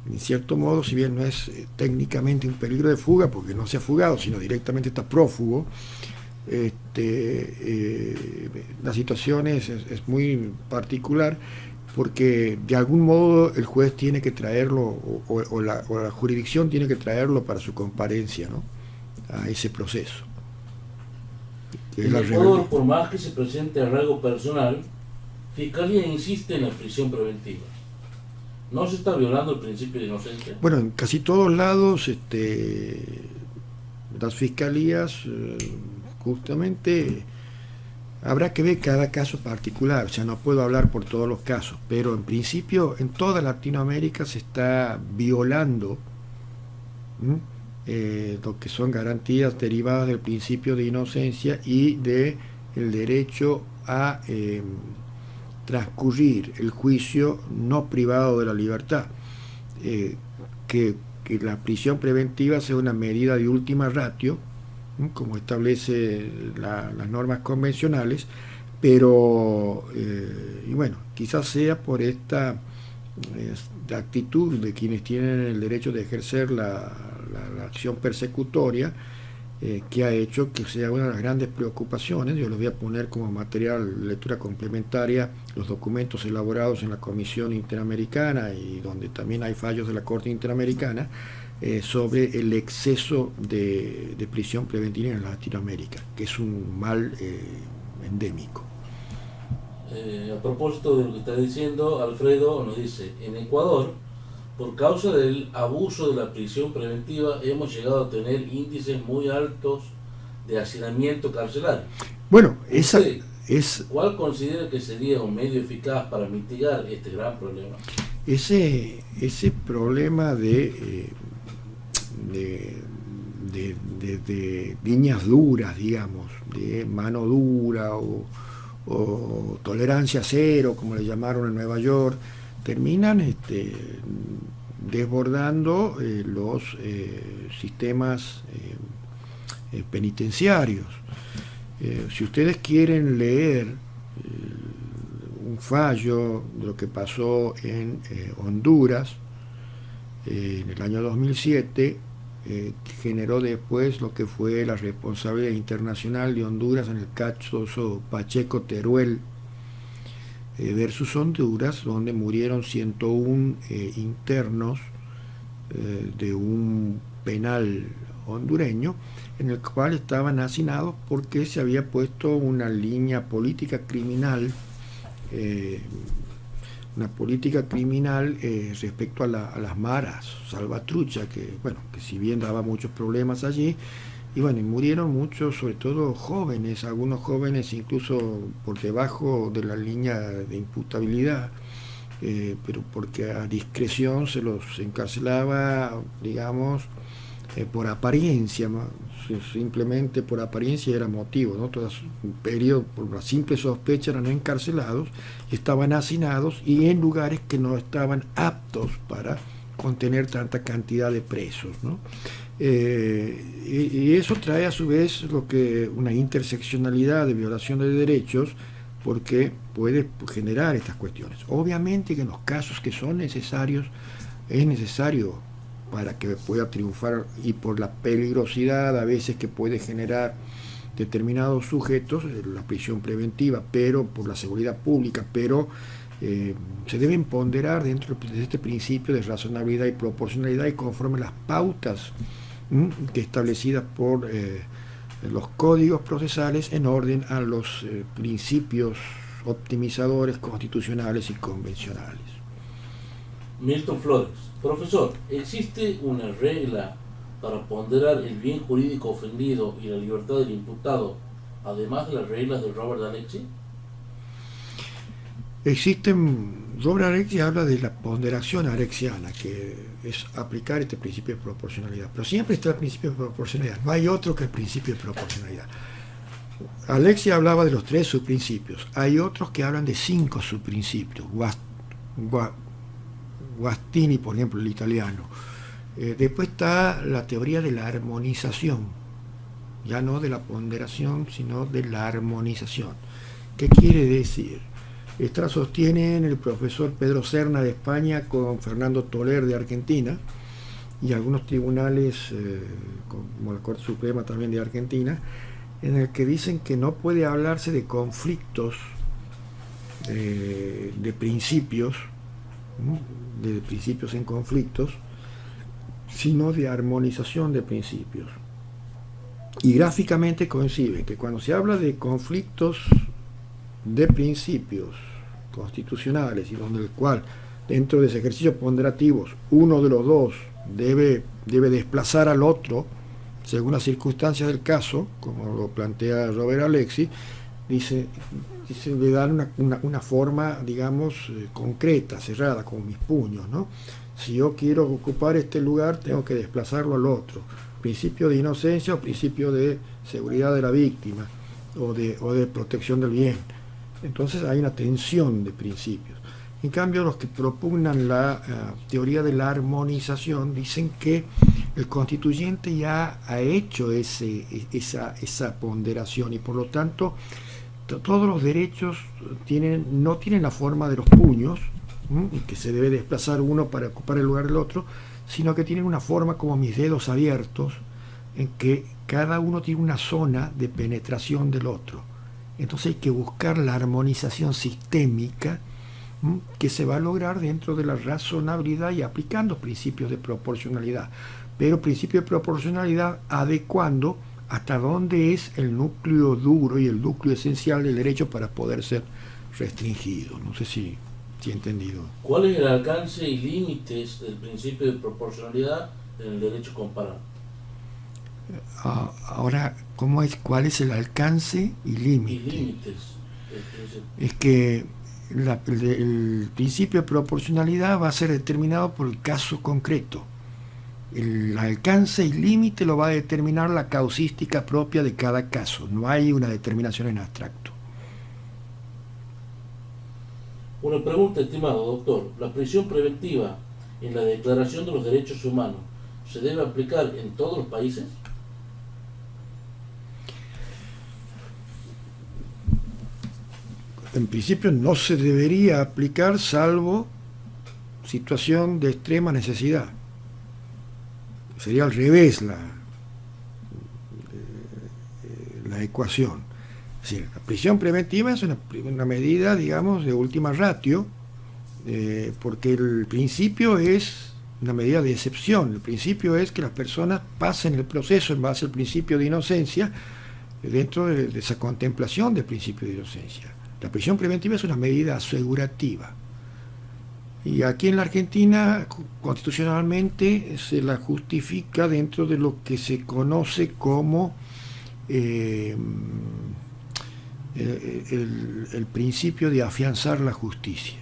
En cierto modo, si bien no es técnicamente un peligro de fuga, porque no se ha fugado, sino directamente está prófugo, la situación es muy particular, porque de algún modo el juez tiene que traerlo, o la jurisdicción tiene que traerlo para su comparencia, ¿no?, a ese proceso. En Ecuador, por más que se presente arraigo personal, Fiscalía insiste en la prisión preventiva. ¿No se está violando el principio de inocencia? Bueno, en casi todos lados las fiscalías justamente habrá que ver cada caso particular, o sea, no puedo hablar por todos los casos, pero en principio en toda Latinoamérica se está violando lo que son garantías derivadas del principio de inocencia y de el derecho a transcurrir el juicio no privado de la libertad, que la prisión preventiva sea una medida de última ratio, como establece las normas convencionales, pero y bueno, quizás sea por esta actitud de quienes tienen el derecho de ejercer la acción persecutoria, que ha hecho que sea una de las grandes preocupaciones. Yo les voy a poner como material de lectura complementaria los documentos elaborados en la Comisión Interamericana y donde también hay fallos de la Corte Interamericana sobre el exceso de prisión preventiva en Latinoamérica, que es un mal endémico. A propósito de lo que está diciendo, Alfredo nos dice: en Ecuador, por causa del abuso de la prisión preventiva, hemos llegado a tener índices muy altos de hacinamiento carcelario. Bueno, ¿Cuál considera que sería un medio eficaz para mitigar este gran problema? Ese problema de líneas duras, digamos, de mano dura o tolerancia cero, como le llamaron en Nueva York, terminan desbordando los sistemas penitenciarios. Si ustedes quieren leer un fallo de lo que pasó en Honduras en el año 2007, que generó después lo que fue la responsabilidad internacional de Honduras en el caso Pacheco Teruel versus Honduras, donde murieron 101 internos de un penal hondureño, en el cual estaban hacinados porque se había puesto una línea política criminal una política criminal respecto a las maras, salvatrucha, que bueno, que si bien daba muchos problemas allí, y bueno, y murieron muchos, sobre todo jóvenes, algunos jóvenes incluso por debajo de la línea de imputabilidad, pero porque a discreción se los encarcelaba, digamos, por apariencia, simplemente por apariencia era motivo, ¿no? Todo un periodo, por la simple sospecha, eran encarcelados, estaban hacinados y en lugares que no estaban aptos para contener tanta cantidad de presos, ¿no? Y eso trae a su vez una interseccionalidad de violación de derechos, porque puede generar estas cuestiones. Obviamente que en los casos que son necesarios, es necesario para que pueda triunfar, y por la peligrosidad a veces que puede generar determinados sujetos, la prisión preventiva, pero por la seguridad pública, pero se deben ponderar dentro de este principio de razonabilidad y proporcionalidad y conforme las pautas que establecidas por los códigos procesales en orden a los principios optimizadores constitucionales y convencionales. Milton Flores. Profesor, ¿existe una regla para ponderar el bien jurídico ofendido y la libertad del imputado, además de las reglas de Robert Alexie? Robert Alexie habla de la ponderación alexiana, que es aplicar este principio de proporcionalidad, pero siempre está el principio de proporcionalidad, no hay otro que el principio de proporcionalidad. Alexie hablaba de los 3 subprincipios, hay otros que hablan de 5 subprincipios, Guastini, por ejemplo, el italiano. Después está la teoría de la armonización, ya no de la ponderación, sino de la armonización. ¿Qué quiere decir? Esta la sostienen el profesor Pedro Serna de España con Fernando Toler de Argentina, y algunos tribunales, como la Corte Suprema también de Argentina, en el que dicen que no puede hablarse de conflictos de principios, de principios en conflictos, sino de armonización de principios. Y gráficamente coincide que cuando se habla de conflictos de principios constitucionales, y donde el cual, dentro de ese ejercicio ponderativos, uno de los dos debe desplazar al otro según las circunstancias del caso, como lo plantea Robert Alexie, dice le dan una forma, digamos, concreta, cerrada, con mis puños, ¿no? Si yo quiero ocupar este lugar, tengo que desplazarlo al otro. Principio de inocencia o principio de seguridad de la víctima, o de protección del bien. Entonces hay una tensión de principios. En cambio, los que propugnan la teoría de la armonización dicen que el constituyente ya ha hecho esa ponderación, y por lo tanto todos los derechos no tienen la forma de los puños, que se debe desplazar uno para ocupar el lugar del otro, sino que tienen una forma como mis dedos abiertos, en que cada uno tiene una zona de penetración del otro. Entonces hay que buscar la armonización sistémica que se va a lograr dentro de la razonabilidad y aplicando principios de proporcionalidad, pero principio de proporcionalidad adecuando hasta dónde es el núcleo duro y el núcleo esencial del derecho para poder ser restringido. No sé si he entendido. ¿Cuál es el alcance y límites del principio de proporcionalidad en el derecho comparado? Ahora, ¿cuál es el alcance y límite? Y límites. Es que el principio de proporcionalidad va a ser determinado por el caso concreto. El alcance y límite lo va a determinar la causística propia de cada caso. No hay una determinación en abstracto. Una pregunta, estimado doctor. ¿La prisión preventiva en la Declaración de los Derechos Humanos se debe aplicar en todos los países? En principio no se debería aplicar salvo situación de extrema necesidad. Sería al revés la ecuación. Es decir, la prisión preventiva es una medida, digamos, de última ratio, porque el principio es una medida de excepción. El principio es que las personas pasen el proceso en base al principio de inocencia, dentro de esa contemplación del principio de inocencia. La prisión preventiva es una medida asegurativa. Y aquí en la Argentina, constitucionalmente, se la justifica dentro de lo que se conoce como eh, el principio de afianzar la justicia,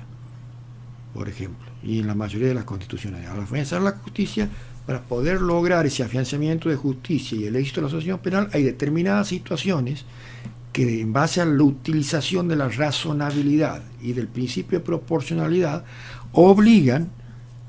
por ejemplo, y en la mayoría de las constituciones. Al afianzar la justicia, para poder lograr ese afianzamiento de justicia y el éxito de la asociación penal, hay determinadas situaciones que en base a la utilización de la razonabilidad y del principio de proporcionalidad obligan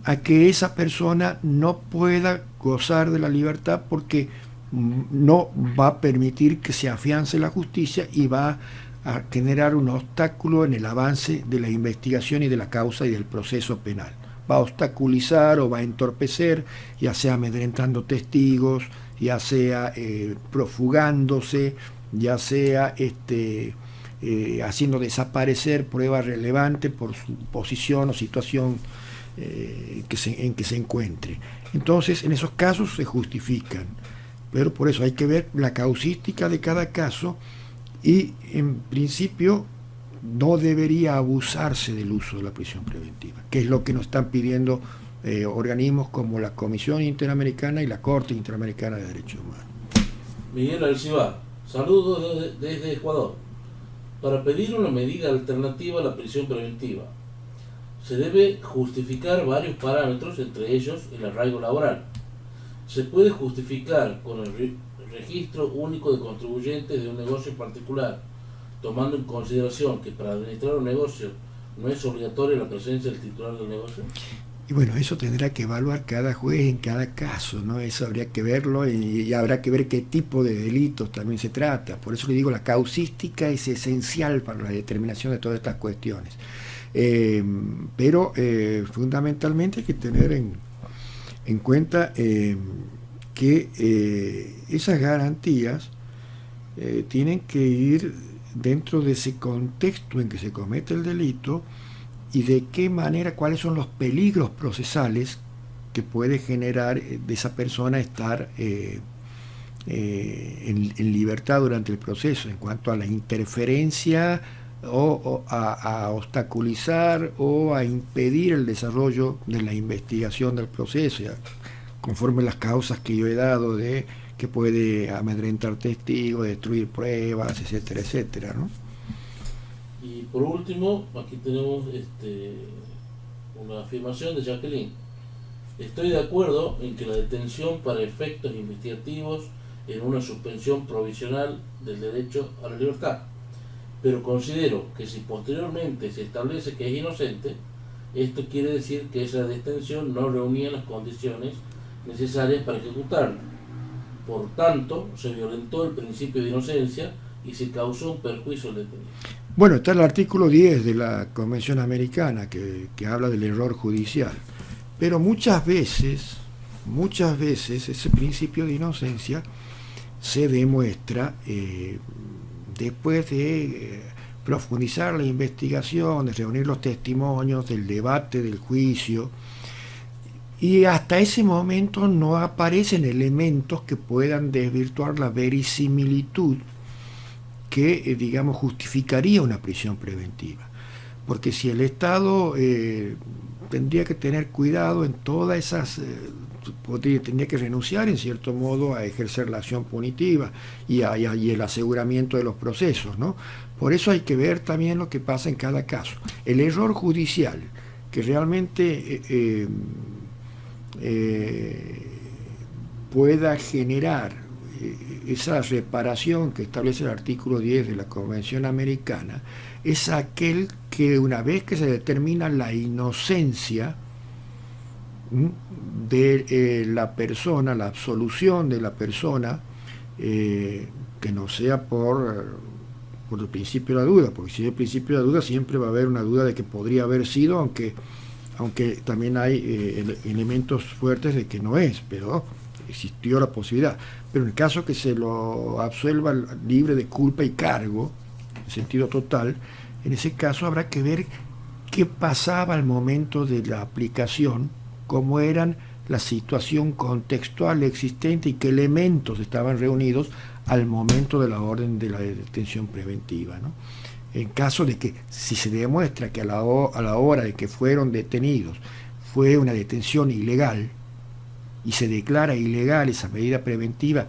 a que esa persona no pueda gozar de la libertad porque no va a permitir que se afiance la justicia y va a generar un obstáculo en el avance de la investigación y de la causa y del proceso penal. Va a obstaculizar o va a entorpecer, ya sea amedrentando testigos, ya sea profugándose, ya sea haciendo desaparecer pruebas relevantes por su posición o situación en que se encuentre. Entonces, en esos casos se justifican, pero por eso hay que ver la causística de cada caso y, en principio, no debería abusarse del uso de la prisión preventiva, que es lo que nos están pidiendo organismos como la Comisión Interamericana y la Corte Interamericana de Derechos Humanos. Miguel Alcibar, saludos desde Ecuador. Para pedir una medida alternativa a la prisión preventiva, se debe justificar varios parámetros, entre ellos el arraigo laboral. Se puede justificar con el registro único de contribuyentes de un negocio en particular, tomando en consideración que para administrar un negocio no es obligatoria la presencia del titular del negocio. Y bueno, eso tendrá que evaluar cada juez en cada caso, ¿no? Eso habría que verlo y habrá que ver qué tipo de delitos también se trata. Por eso le digo, la causística es esencial para la determinación de todas estas cuestiones. Pero fundamentalmente hay que tener en cuenta que esas garantías tienen que ir dentro de ese contexto en que se comete el delito y de qué manera, cuáles son los peligros procesales que puede generar de esa persona estar en libertad durante el proceso, en cuanto a la interferencia o a obstaculizar o a impedir el desarrollo de la investigación del proceso, ya, conforme las causas que yo he dado de que puede amedrentar testigos, destruir pruebas, etcétera, etcétera, ¿no? Y por último, aquí tenemos una afirmación de Jacqueline. Estoy de acuerdo en que la detención para efectos investigativos en una suspensión provisional del derecho a la libertad, pero considero que si posteriormente se establece que es inocente, esto quiere decir que esa detención no reunía las condiciones necesarias para ejecutarla. Por tanto, se violentó el principio de inocencia y se causó un perjuicio al detenido. Bueno, está el artículo 10 de la Convención Americana que habla del error judicial, pero muchas veces ese principio de inocencia se demuestra después de profundizar la investigación, de reunir los testimonios, del debate, del juicio, y hasta ese momento no aparecen elementos que puedan desvirtuar la verisimilitud que, digamos, justificaría una prisión preventiva. Porque si el Estado tendría que tener cuidado en todas esas, tendría que renunciar en cierto modo a ejercer la acción punitiva y el aseguramiento de los procesos, ¿no? Por eso hay que ver también lo que pasa en cada caso. El error judicial que realmente pueda generar esa reparación que establece el artículo 10 de la Convención Americana es aquel que, una vez que se determina la inocencia de la persona, la absolución de la persona, que no sea por el principio de la duda, porque si hay el principio de la duda siempre va a haber una duda de que podría haber sido, aunque también hay elementos fuertes de que no es, pero existió la posibilidad. Pero en el caso que se lo absuelva libre de culpa y cargo, en sentido total, en ese caso habrá que ver qué pasaba al momento de la aplicación, cómo eran la situación contextual existente y qué elementos estaban reunidos al momento de la orden de la detención preventiva, ¿no? En caso de que, si se demuestra que a la hora de que fueron detenidos fue una detención ilegal, y se declara ilegal esa medida preventiva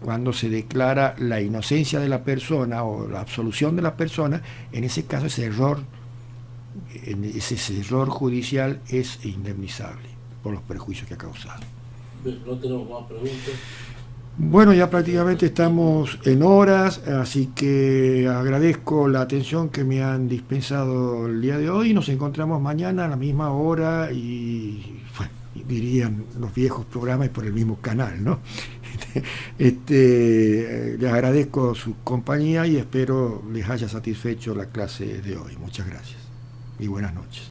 cuando se declara la inocencia de la persona o la absolución de la persona, en ese caso ese error judicial es indemnizable por los perjuicios que ha causado. No tenemos más preguntas. Bueno, ya prácticamente estamos en horas, así que agradezco la atención que me han dispensado el día de hoy. Nos encontramos mañana a la misma hora y, bueno, dirían los viejos programas por el mismo canal, ¿no? Les agradezco su compañía y espero les haya satisfecho la clase de hoy. Muchas gracias y buenas noches.